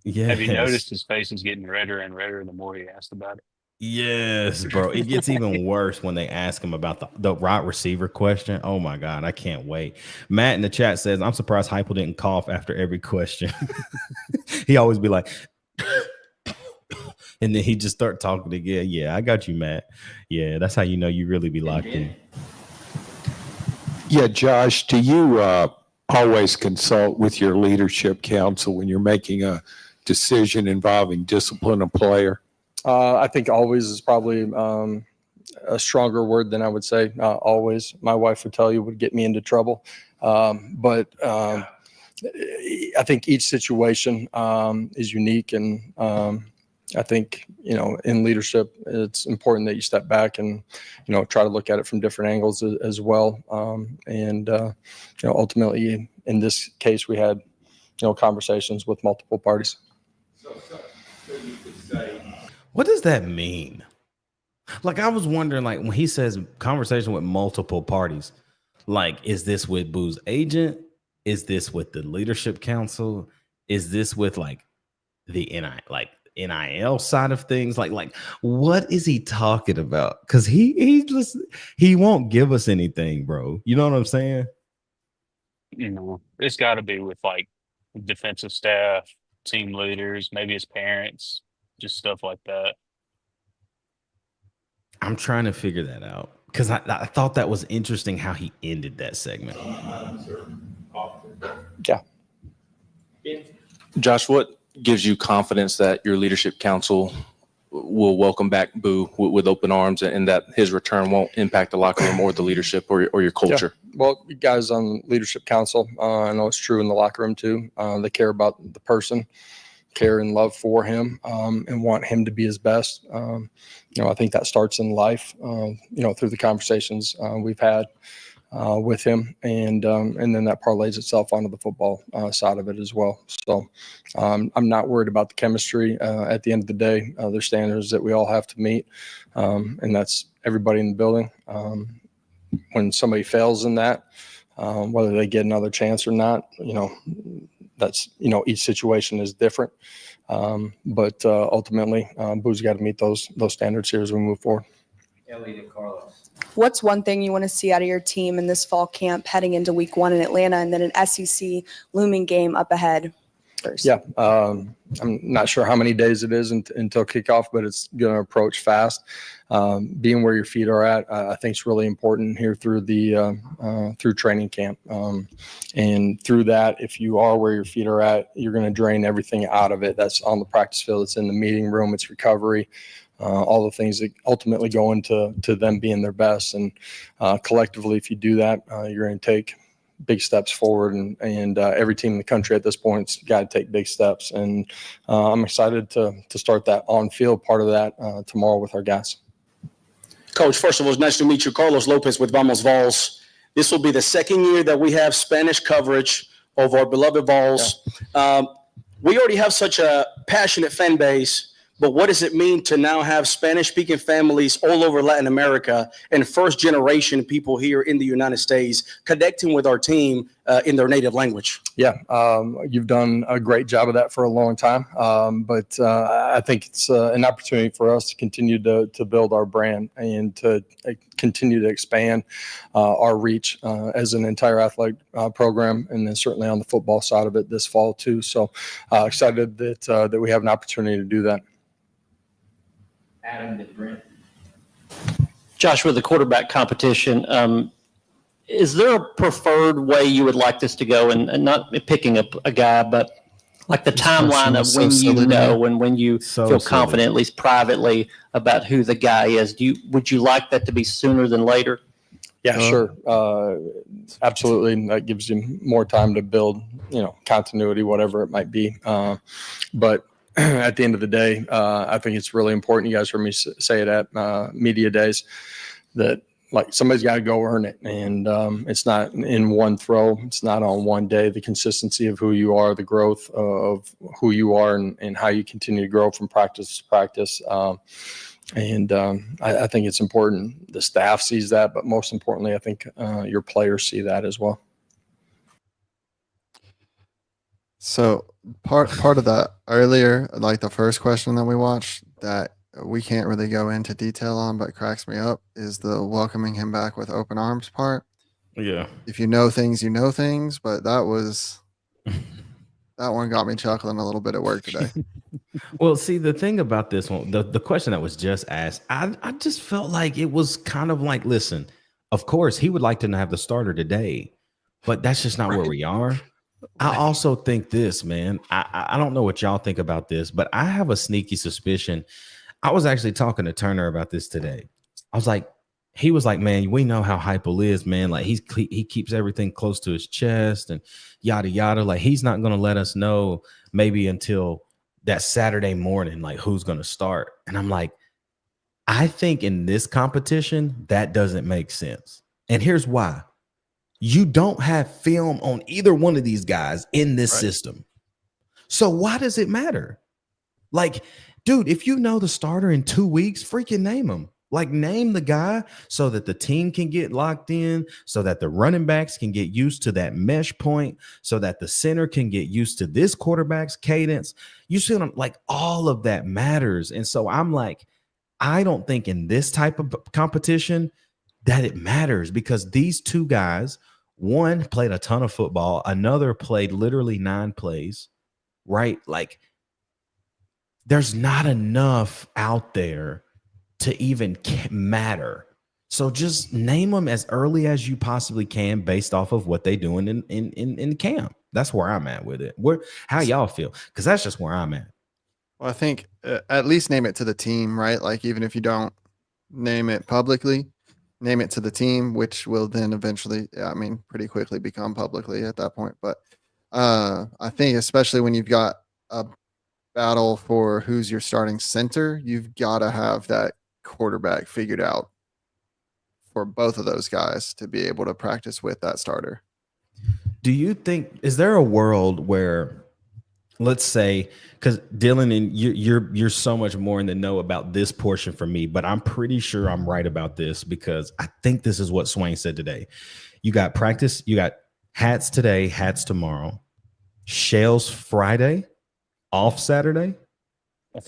Yes. Have you noticed his face is getting redder and redder the more he asked about it? Yes, bro. It gets even worse when they ask him about the wide receiver question. Oh my God, I can't wait. Matt in the chat says, I'm surprised Heupel didn't cough after every question. He always be like, and then he just start talking again. Yeah, I got you, Matt. Yeah, that's how you know you really be locked in. Yeah, Josh, do you always consult with your leadership council when you're making a decision involving discipline a player? I think always is probably a stronger word than I would say always. My wife would tell you would get me into trouble. But I think each situation is unique. And I think, in leadership, it's important that you step back and, try to look at it from different angles as well. Ultimately, in this case, we had, conversations with multiple parties. So you could say, What does that mean? Like, I was wondering, like, when he says conversation with multiple parties, like, is this with Boo's agent? Is this with the leadership council? Is this with like the NIL side of things? Like what is he talking about? Because he won't give us anything, bro. You know what I'm saying? It's got to be with like defensive staff, team leaders, maybe his parents, just stuff like that. I'm trying to figure that out because I thought that was interesting how he ended that segment. Yeah. Josh, what gives you confidence that your leadership council will welcome back Boo with open arms and that his return won't impact the locker room or the leadership or your culture? Yeah. Well, you guys on leadership council, I know it's true in the locker room too. They care about the person, care and love for him, and want him to be his best. I think that starts in life, through the conversations we've had with him, and then that parlays itself onto the football side of it as well. So I'm not worried about the chemistry. At the end of the day, there's standards that we all have to meet, and that's everybody in the building. When somebody fails in that, whether they get another chance or not, that's, each situation is different. But ultimately, Boo's got to meet those standards here as we move forward. Elliot and Carlos. What's one thing you want to see out of your team in this fall camp heading into week 1 in Atlanta and then an SEC looming game up ahead first? Yeah. I'm not sure how many days it is until kickoff, but it's going to approach fast. Being where your feet are at, I think is really important here through through training camp. And through that, if you are where your feet are at, you're going to drain everything out of it. That's on the practice field. It's in the meeting room. It's recovery. All the things that ultimately go into them being their best. And collectively, if you do that, you're going to take big steps forward. And every team in the country at this point's got to take big steps. And I'm excited to start that on-field part of that tomorrow with our guys. Coach, first of all, it's nice to meet you. Carlos Lopez with Vamos Vols. This will be the second year that we have Spanish coverage of our beloved Vols. Yeah. We already have such a passionate fan base. But what does it mean to now have Spanish-speaking families all over Latin America and first-generation people here in the United States connecting with our team in their native language? Yeah, you've done a great job of that for a long time. But I think it's an opportunity for us to continue to build our brand and to continue to expand our reach as an entire athletic program, and then certainly on the football side of it this fall too. So excited that we have an opportunity to do that. Adam to Brent. Josh, with the quarterback competition, is there a preferred way you would like this to go? And not picking a guy, but like the timeline of when you know and when you feel confident, at least privately, about who the guy is. Would you like that to be sooner than later? Yeah, sure. Absolutely. That gives you more time to build, continuity, whatever it might be. But at the end of the day, I think it's really important. You guys heard me say it at media days that like somebody's got to go earn it. And it's not in one throw. It's not on one day. The consistency of who you are, the growth of who you are and how you continue to grow from practice to practice. I think it's important. The staff sees that, but most importantly, I think your players see that as well. So part of that earlier, like the first question that we watched that we can't really go into detail on, but cracks me up is the welcoming him back with open arms part. Yeah. If you know things, you know things, but that one got me chuckling a little bit at work today. Well, see, the thing about this one, the question that was just asked, I just felt like it was kind of like, listen, of course, he would like to have the starter today, but that's just not where we are. I also think this, man. I don't know what y'all think about this, but I have a sneaky suspicion. I was actually talking to Turner about this today. I was like, he was like, man, we know how Heupel is, man. Like he keeps everything close to his chest and yada yada. Like he's not going to let us know maybe until that Saturday morning, like who's going to start. And I'm like, I think in this competition that doesn't make sense. And here's why. You don't have film on either one of these guys in this system. So why does it matter? Like, dude, if you know the starter in 2 weeks, freaking name him. Like, name the guy so that the team can get locked in, so that the running backs can get used to that mesh point, so that the center can get used to this quarterback's cadence. You see what I'm like? All of that matters. And so I'm like, I don't think in this type of competition that it matters because these two guys, one played a ton of football, another played literally 9 plays, right? Like, there's not enough out there to even matter. So just name them as early as you possibly can based off of what they're doing in camp. That's where I'm at with it. How y'all feel? Because that's just where I'm at. Well, I think at least name it to the team, right? Like even if you don't name it publicly, name it to the team, which will then eventually, pretty quickly become publicly at that point. But I think especially when you've got a battle for who's your starting center, you've got to have that quarterback figured out for both of those guys to be able to practice with that starter. Do you think, is there a world where, let's say, because Dylan, and you're so much more in the know about this portion for me, but I'm pretty sure I'm right about this because I think this is what Swain said today. You got practice, you got hats today, hats tomorrow, shells Friday, off Saturday,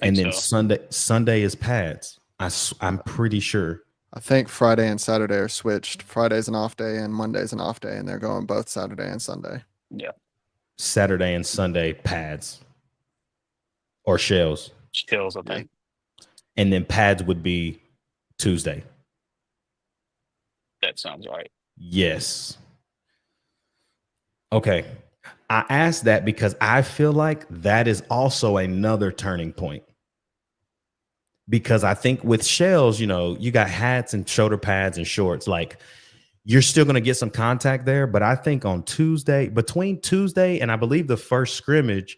and then so. Sunday is pads. I'm pretty sure. I think Friday and Saturday are switched. Friday's an off day and Monday's an off day, and they're going both Saturday and Sunday. Yeah. Saturday and Sunday pads or shells. Shells, I think. And then pads would be Tuesday. That sounds right. Yes. Okay. I asked that because I feel like that is also another turning point. Because I think with shells, you got hats and shoulder pads and shorts. Like, you're still going to get some contact there. But I think on Tuesday, between Tuesday and I believe the first scrimmage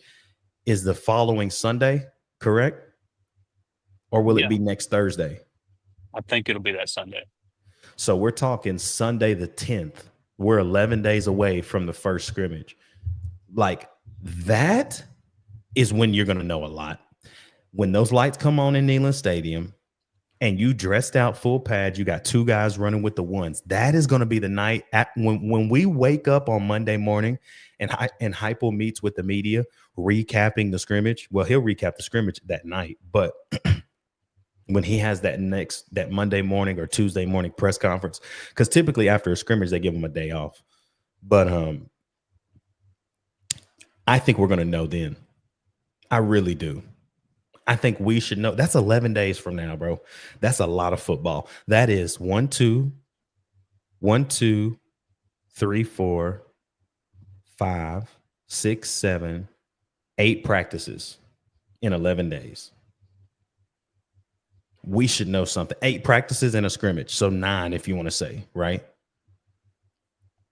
is the following Sunday, correct? Or will it be next Thursday? I think it'll be that Sunday. So we're talking Sunday the 10th. We're 11 days away from the first scrimmage. Like, that is when you're going to know a lot. When those lights come on in Neyland Stadium and you dressed out full pad, you got 2 guys running with the ones. That is going to be the night when we wake up on Monday morning and Heupel meets with the media, recapping the scrimmage. Well, he'll recap the scrimmage that night, but when he has that Monday morning or Tuesday morning press conference, because typically after a scrimmage, they give him a day off. But I think we're going to know then. I really do. I think we should know. That's 11 days from now, bro. That's a lot of football. That is 1, 2, 3, 4, 5, 6, 7, 8 practices in 11 days. We should know something. 8 practices and a scrimmage. So 9, if you want to say, right?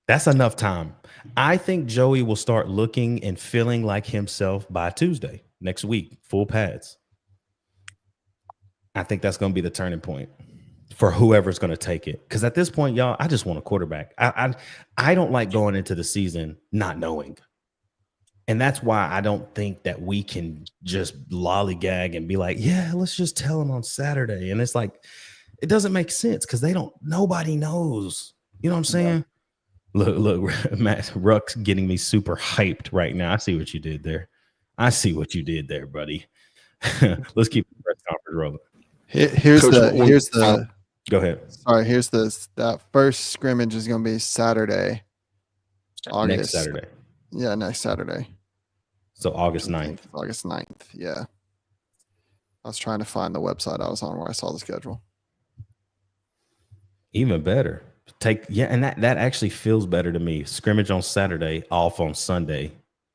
That's enough time. I think Joey will start looking and feeling like himself by Tuesday next week, full pads. I think that's going to be the turning point for whoever's going to take it. Because at this point, y'all, I just want a quarterback. I don't like going into the season not knowing. And that's why I don't think that we can just lollygag and be like, yeah, let's just tell them on Saturday. And it's like, it doesn't make sense because nobody knows. You know what I'm saying? Look, Matt Ruck's getting me super hyped right now. I see what you did there. Buddy. Let's keep the press conference rolling. Here's Coach, the Go ahead. sorry, here's that first scrimmage is going to be Saturday, August. Next Saturday. Yeah, next Saturday. So August 9th. August 9th, yeah. I was trying to find the website I was on where I saw the schedule. Even better. And that actually feels better to me. Scrimmage on Saturday, off on Sunday.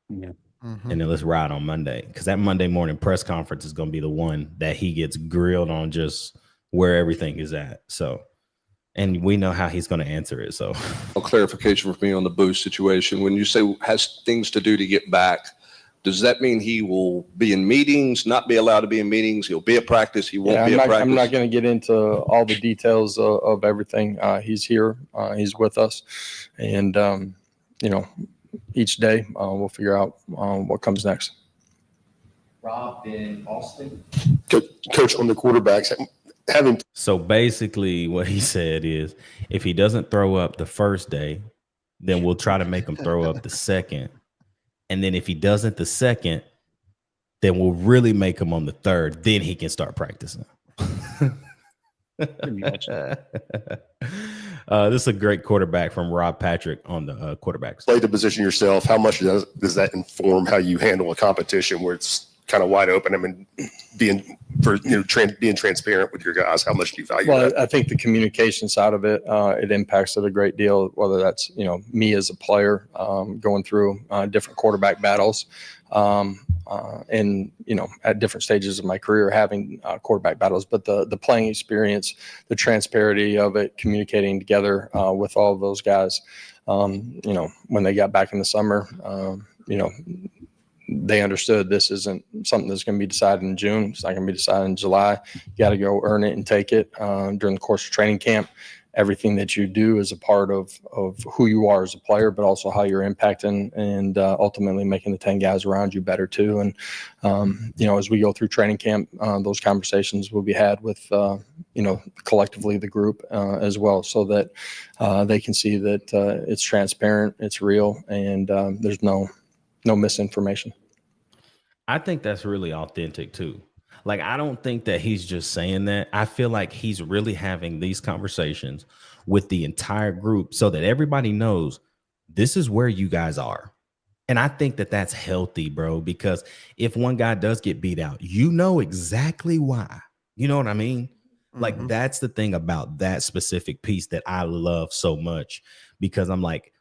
Yeah. Mhm. And then let's ride on Monday. Because that Monday morning press conference is going to be the one that he gets grilled on just where everything is at. So, and we know how he's going to answer it. So, A clarification for me on the Boost situation. When you say has things to do to get back, does that mean he will be in meetings, not be allowed to be in meetings? He'll be at practice. He won't be at practice. I'm not going to get into all the details of everything. He's here. He's with us. And, each day we'll figure out what comes next. Rob in Austin. Coach, on the quarterbacks, so basically what he said is if he doesn't throw up the first day, then we'll try to make him throw up the second. And then if he doesn't the second, then we'll really make him on the third. Then he can start practicing. This is a great quarterback from Rob Patrick on the quarterbacks. play to position yourself. How much does that inform how you handle a competition where it's kind of wide open? I mean, being transparent with your guys. How much do you value that? I think the communication side of it, it impacts it a great deal, whether that's, me as a player going through different quarterback battles and, at different stages of my career having quarterback battles, but the playing experience, the transparency of it, communicating together with all of those guys, when they got back in the summer, they understood this isn't something that's going to be decided in June. It's not going to be decided in July. You got to go earn it and take it during the course of training camp. Everything that you do is a part of who you are as a player, but also how you're impacting and ultimately making the 10 guys around you better too. And, as we go through training camp, those conversations will be had with, collectively the group as well, so that they can see that it's transparent, it's real, and there's no misinformation. I think that's really authentic too. Like, I don't think that he's just saying that. I feel like he's really having these conversations with the entire group so that everybody knows this is where you guys are. And I think that that's healthy, bro, because if one guy does get beat out, you know exactly why. You know what I mean? Mm-hmm. Like, that's the thing about that specific piece that I love so much, because I'm like,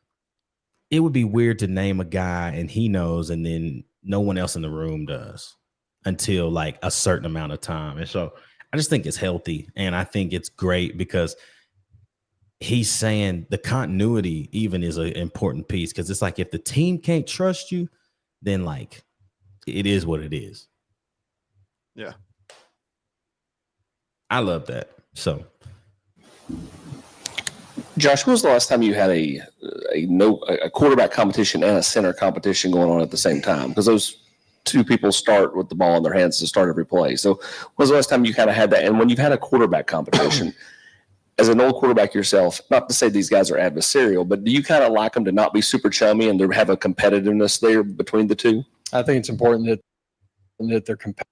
it would be weird to name a guy and he knows and then no one else in the room does until like a certain amount of time. And so I just think it's healthy, and I think it's great because he's saying the continuity even is an important piece, because it's like if the team can't trust you, then like it is what it is. Yeah. I love that. So Josh, when was the last time you had a quarterback competition and a center competition going on at the same time? Because those two people start with the ball in their hands to start every play. So when was the last time you kind of had that? And when you've had a quarterback competition, as an old quarterback yourself, not to say these guys are adversarial, but do you kind of like them to not be super chummy and to have a competitiveness there between the two? I think it's important that they're competitive.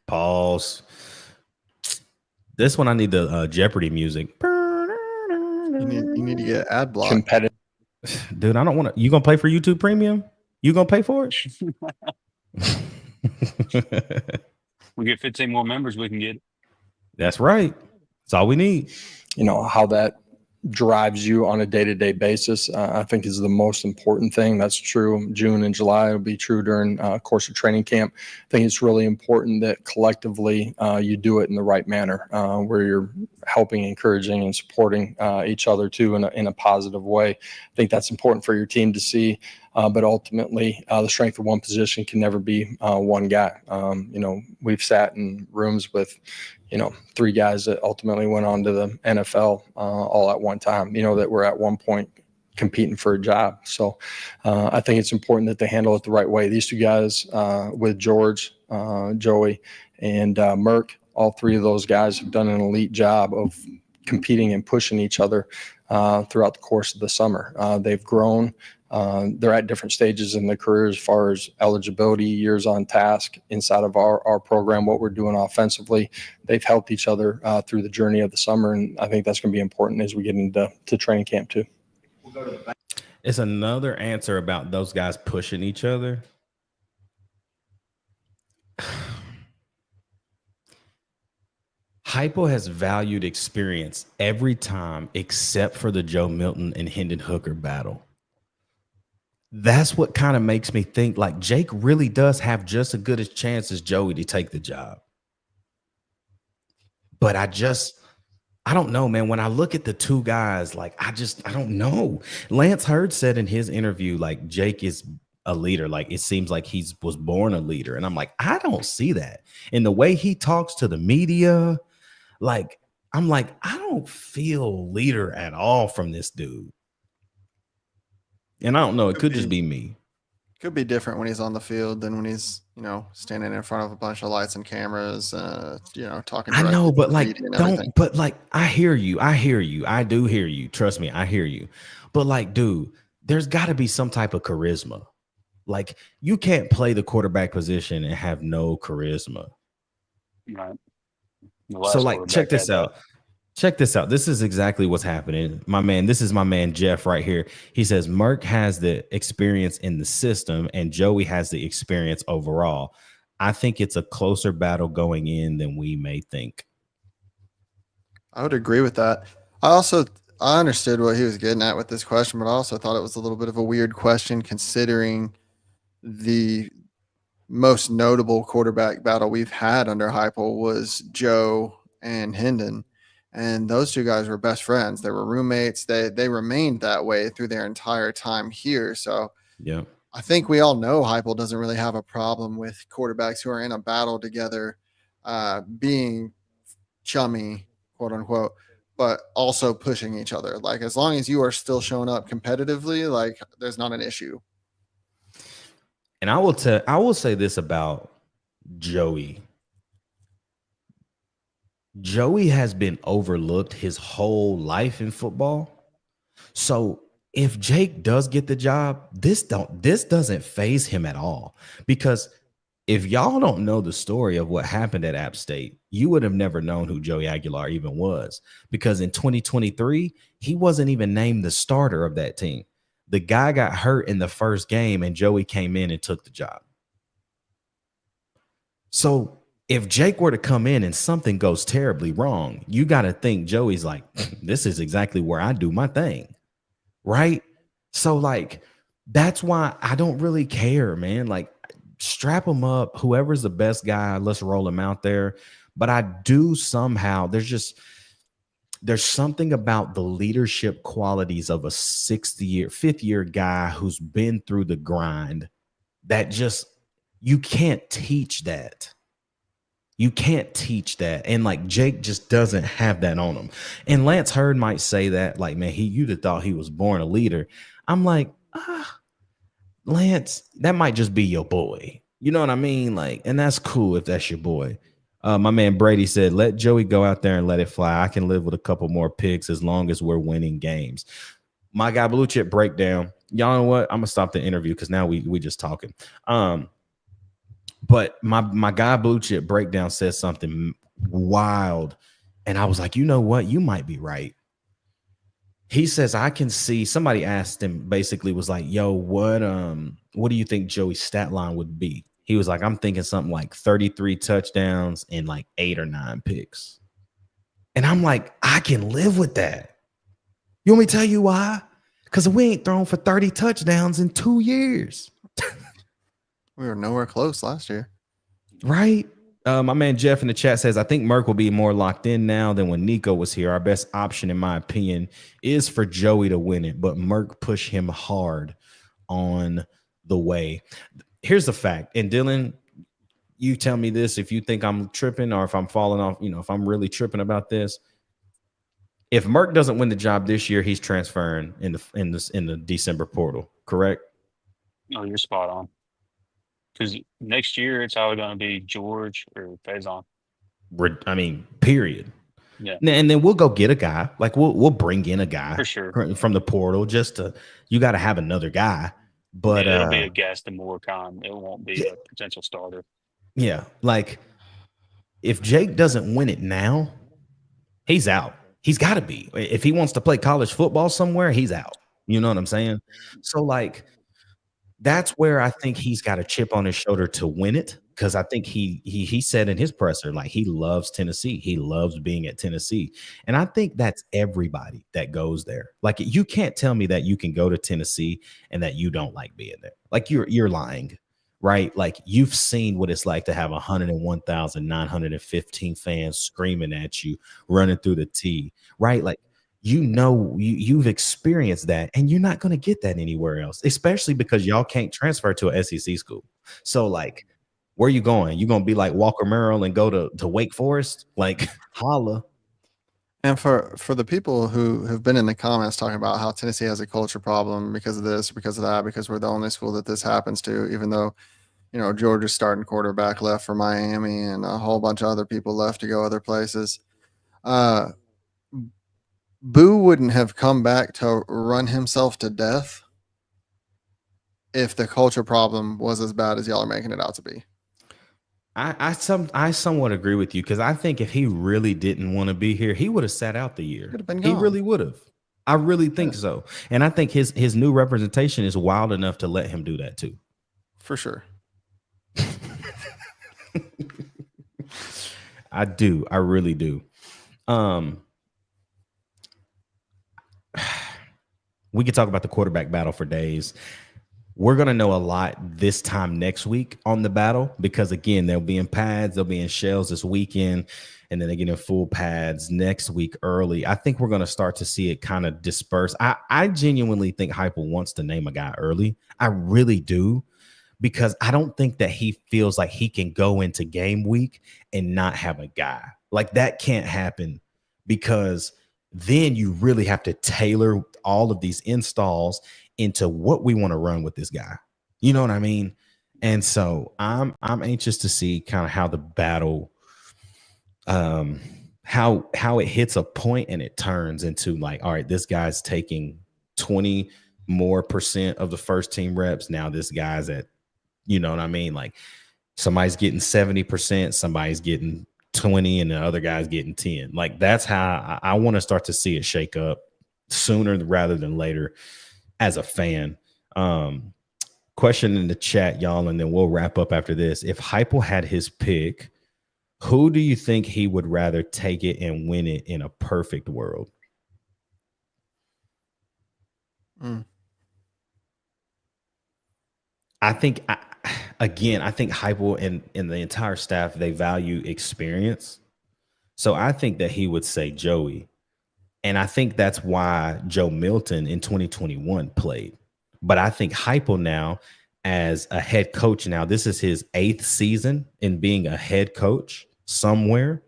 Pause. This one I need the Jeopardy music. You need to get ad block. Competitive. Dude, I don't want to. You gonna pay for YouTube Premium? You gonna pay for it? We get 15 more members, we can get it. That's right. That's all we need. How that drives you on a day-to-day basis, I think is the most important thing. That's true June and July. It'll be true during course of training camp. I think it's really important that collectively you do it in the right manner, where you're helping, encouraging, and supporting each other too in a positive way. I think that's important for your team to see. But ultimately, the strength of one position can never be one guy. We've sat in rooms with, 3 guys that ultimately went on to the NFL all at one time, that were at one point competing for a job. So I think it's important that they handle it the right way. These 2 guys with George, Joey, and Merck, all 3 of those guys have done an elite job of competing and pushing each other throughout the course of the summer. They've grown. They're at different stages in their career as far as eligibility, years on task inside of our program, what we're doing offensively. They've helped each other through the journey of the summer, and I think that's going to be important as we get into training camp too. It's another answer about those guys pushing each other. Heupel has valued experience every time except for the Joe Milton and Hendon Hooker battle. That's what kind of makes me think like Jake really does have just as good a chance as Joey to take the job. But I don't know, man. When I look at the two guys, like I don't know. Lance Hurd said in his interview, like Jake is a leader. Like it seems like he was born a leader. And I'm like, I don't see that. In the way he talks to the media, like, I'm like, I don't feel leader at all from this dude. And I don't know. It could just be me. Could be different when he's on the field than when he's, standing in front of a bunch of lights and cameras, talking. I know, but like, everything. but like, I hear you. I do hear you. Trust me, I hear you. But like, dude, there's got to be some type of charisma. Like, you can't play the quarterback position and have no charisma. Right. So like, check this out. Check this out. This is exactly what's happening. My man, this is my man, Jeff, right here. He says, Merck has the experience in the system and Joey has the experience overall. I think it's a closer battle going in than we may think. I would agree with that. I understood what he was getting at with this question, but I also thought it was a little bit of a weird question considering the most notable quarterback battle we've had under Heupel was Joe and Hendon. And those two guys were best friends. They were roommates. They remained that way through their entire time here. So yeah, I think we all know Heupel doesn't really have a problem with quarterbacks who are in a battle together, being chummy, quote unquote, but also pushing each other. Like as long as you are still showing up competitively, like there's not an issue. And I will say this about Joey. Joey has been overlooked his whole life in football. So if Jake does get the job, this doesn't faze him at all. Because if y'all don't know the story of what happened at App State, you would have never known who Joey Aguilar even was. Because in 2023, he wasn't even named the starter of that team. The guy got hurt in the first game and Joey came in and took the job. So if Jake were to come in and something goes terribly wrong, you got to think Joey's like, this is exactly where I do my thing. Right? So like, that's why I don't really care, man. Like strap him up. Whoever's the best guy, let's roll him out there. But I do somehow, there's something about the leadership qualities of a fifth year guy who's been through the grind that just, you can't teach that. You can't teach that. And like Jake just doesn't have that on him. And Lance Hurd might say that, like, man, you'd have thought he was born a leader. I'm like, Lance, that might just be your boy. You know what I mean? Like, and that's cool if that's your boy. My man Brady said, let Joey go out there and let it fly. I can live with a couple more picks as long as we're winning games. My guy Blue Chip Breakdown. Y'all know what? I'm gonna stop the interview because now we just talking. But my guy Blue Chip Breakdown says something wild. And I was like, you know what? You might be right. He says, I can see, somebody asked him, basically was like, yo, what do you think Joey's stat line would be? He was like, I'm thinking something like 33 touchdowns and like 8 or 9 picks. And I'm like, I can live with that. You want me to tell you why? Because we ain't thrown for 30 touchdowns in 2 years. We were nowhere close last year. Right? My man Jeff in the chat says, I think Merck will be more locked in now than when Nico was here. Our best option, in my opinion, is for Joey to win it, but Merck push him hard on the way. Here's the fact. And Dylan, you tell me this if you think I'm tripping or if I'm falling off, if I'm really tripping about this. If Merck doesn't win the job this year, he's transferring in the December portal, correct? No, you're spot on. Because next year it's either going to be George or Faison. I mean, period. Yeah. And then we'll go get a guy. Like we'll bring in a guy For sure. from the portal you got to have another guy. But it'll be a Gaston Moore con. It won't be a potential starter. Yeah, like if Jake doesn't win it now, he's out. He's got to be. If he wants to play college football somewhere, he's out. You know what I'm saying? So like that's where I think he's got a chip on his shoulder to win it, because I think he said in his presser, like, he loves Tennessee. He loves being at Tennessee. And I think that's everybody that goes there. Like, you can't tell me that you can go to Tennessee and that you don't like being there. Like, you're lying, right? Like, you've seen what it's like to have 101,915 fans screaming at you, running through the T, right? Like, you've experienced that, and you're not going to get that anywhere else, especially because y'all can't transfer to a SEC school. So like, where you going? You going to be like Walker Merrill and go to Wake Forest? Like, holla. And for the people who have been in the comments talking about how Tennessee has a culture problem because of this, because of that, because we're the only school that this happens to, even though, you know, Georgia's starting quarterback left for Miami and a whole bunch of other people left to go other places. Boo wouldn't have come back to run himself to death if the culture problem was as bad as y'all are making it out to be. I somewhat agree with you, because I think if he really didn't want to be here, he would have sat out the year. He really would have. I really think so. And I think his new representation is wild enough to let him do that too. For sure. I do. I really do. We could talk about the quarterback battle for days. We're going to know a lot this time next week on the battle, because again, they'll be in pads, they'll be in shells this weekend, and then they get in full pads next week early. I think we're going to start to see it kind of disperse. I genuinely think Heupel wants to name a guy early. I really do, because I don't think that he feels like he can go into game week and not have a guy. Like, that can't happen, because then you really have to tailor all of these installs into what we want to run with this guy. You know what I mean? And so I'm anxious to see kind of how the battle, how it hits a point and it turns into like, all right, this guy's taking 20% more of the first team reps. Now this guy's at, you know what I mean? Like, somebody's getting 70%, somebody's getting 20, and the other guy's getting 10. Like, that's how I want to start to see it shake up sooner rather than later as a fan. Question in the chat, y'all, and then we'll wrap up after this. If Heupel had his pick, who do you think he would rather take it and win it in a perfect world? I think Heupel and the entire staff, they value experience. So I think that he would say Joey. And I think that's why Joe Milton in 2021 played. But I think Heupel now, as a head coach, now this is his 8th season in being a head coach somewhere.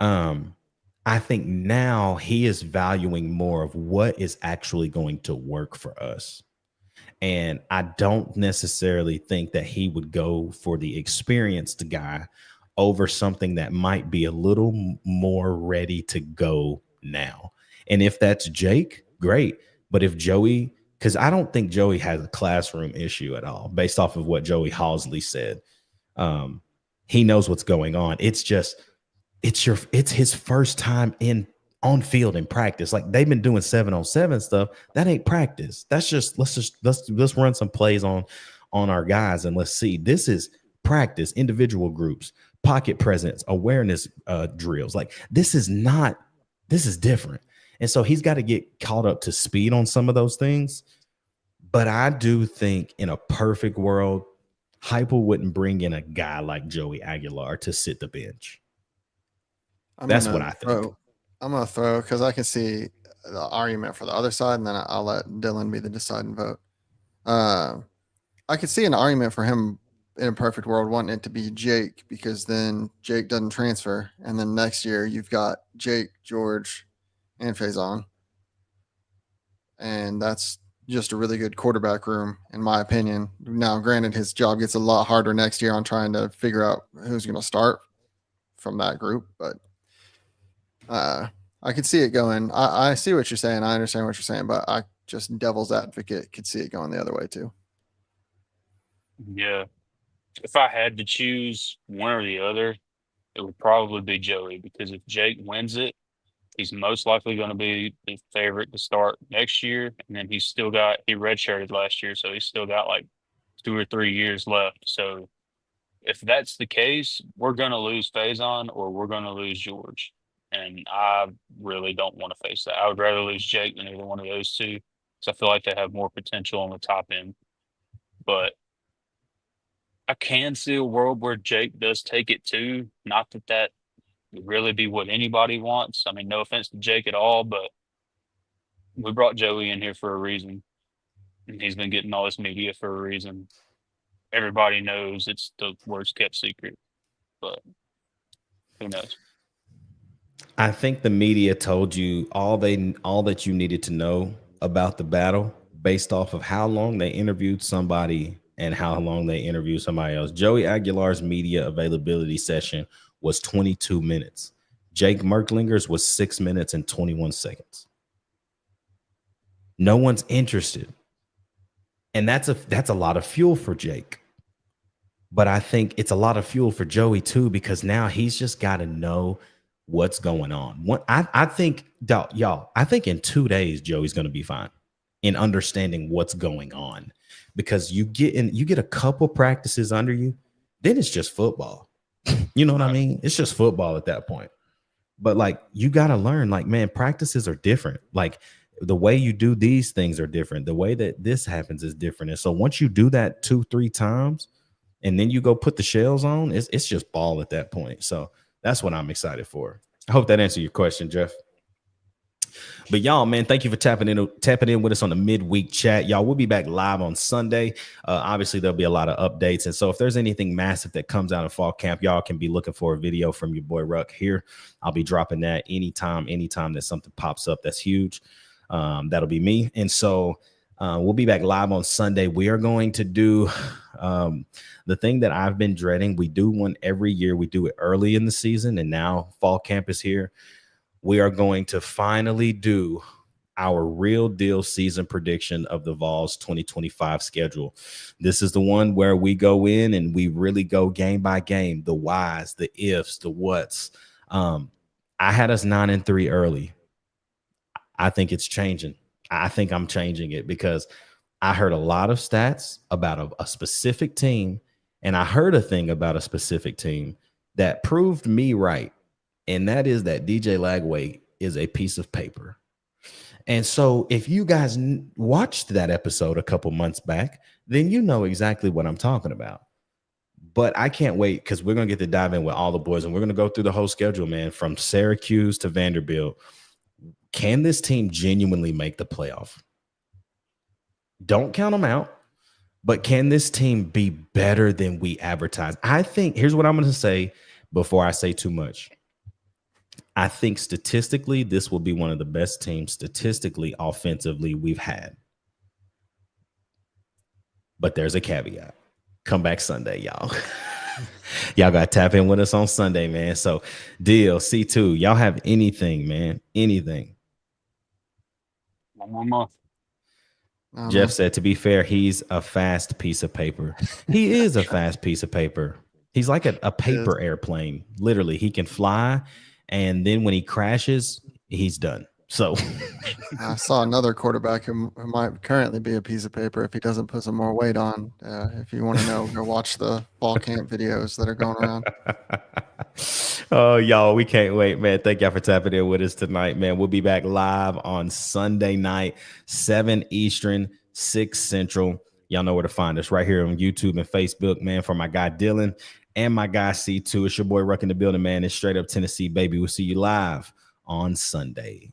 I think now he is valuing more of what is actually going to work for us. And I don't necessarily think that he would go for the experienced guy over something that might be a little more ready to go now. And if that's Jake, great. But if Joey, because I don't think Joey has a classroom issue at all, based off of what Joey Halsley said. He knows what's going on. It's just, it's his first time on field in practice. Like, they've been doing 7-on-7 stuff. That ain't practice. That's just let's run some plays on our guys and let's see. This is practice, individual groups, pocket presence, awareness drills. Like, this is different. And so he's got to get caught up to speed on some of those things. But I do think in a perfect world, Heupel wouldn't bring in a guy like Joey Aguilar to sit the bench. That's what I think. I'm going to throw, because I can see the argument for the other side, and then I'll let Dylan be the deciding vote. I could see an argument for him in a perfect world wanting it to be Jake, because then Jake doesn't transfer. And then next year you've got Jake, George, and Faison. And that's just a really good quarterback room, in my opinion. Now, granted, his job gets a lot harder next year on trying to figure out who's going to start from that group, but I could see it going. I see what you're saying. I understand what you're saying, but I just devil's advocate could see it going the other way too. Yeah. If I had to choose one or the other, it would probably be Joey, because if Jake wins it, he's most likely going to be the favorite to start next year. And then he redshirted last year, so he's still got like 2 or 3 years left. So if that's the case, we're going to lose Faison or we're going to lose George. And I really don't want to face that. I would rather lose Jake than either one of those two, because I feel like they have more potential on the top end. But I can see a world where Jake does take it too. Not that would really be what anybody wants. I mean, no offense to Jake at all, but we brought Joey in here for a reason. And he's been getting all this media for a reason. Everybody knows it's the worst kept secret, but who knows? I think the media told you all that you needed to know about the battle based off of how long they interviewed somebody and how long they interviewed somebody else. Joey Aguilar's media availability session was 22 minutes. Jake Merklinger's was 6 minutes and 21 seconds. No one's interested. And that's a lot of fuel for Jake. But I think it's a lot of fuel for Joey too, because now he's just got to know what's going on. I think in 2 days, Joey's going to be fine in understanding what's going on, because you get a couple practices under you, then it's just football. You know what I mean? It's just football at that point. But like, you got to learn, like, man, practices are different. Like, the way you do these things are different. The way that this happens is different. And so once you do that 2-3 times and then you go put the shells on, it's just ball at that point. So that's what I'm excited for. I hope that answered your question, Jeff. But y'all, man, thank you for tapping in with us on the midweek chat. Y'all, we'll be back live on Sunday. Obviously, there'll be a lot of updates. And so if there's anything massive that comes out of fall camp, y'all can be looking for a video from your boy Ruck here. I'll be dropping that anytime that something pops up that's huge. That'll be me. And so we'll be back live on Sunday. We are going to do the thing that I've been dreading. We do one every year. We do it early in the season, and now fall camp is here. We are going to finally do our real deal season prediction of the Vols 2025 schedule. This is the one where we go in and we really go game by game, the whys, the ifs, the whats. I had us 9-3 early. I think it's changing. I think I'm changing it because I heard a lot of stats about a specific team, and I heard a thing about a specific team that proved me right. And that is that DJ Lagway is a piece of paper. And so if you guys watched that episode a couple months back, then you know exactly what I'm talking about. But I can't wait, because we're going to get to dive in with all the boys, and we're going to go through the whole schedule, man, from Syracuse to Vanderbilt. Can this team genuinely make the playoff? Don't count them out, but can this team be better than we advertise? I think, here's what I'm going to say before I say too much. I think statistically, this will be one of the best teams statistically, offensively we've had. But there's a caveat. Come back Sunday, y'all. Y'all got to tap in with us on Sunday, man. So, deal, C2, y'all have anything, man? Anything? 1 more month. Jeff said, to be fair, he's a fast piece of paper. He is a fast piece of paper. He's like a paper airplane. Literally, he can fly. And then when he crashes, he's done. So I saw another quarterback who might currently be a piece of paper if he doesn't put some more weight on. If you want to know, go watch the fall camp videos that are going around. Oh, y'all, we can't wait, man. Thank y'all for tapping in with us tonight, man. We'll be back live on Sunday night, 7 Eastern, 6 Central. Y'all know where to find us right here on YouTube and Facebook, man. For my guy Dylan and my guy C2, it's your boy Ruck in the building, man. It's straight up Tennessee, baby. We'll see you live on Sunday.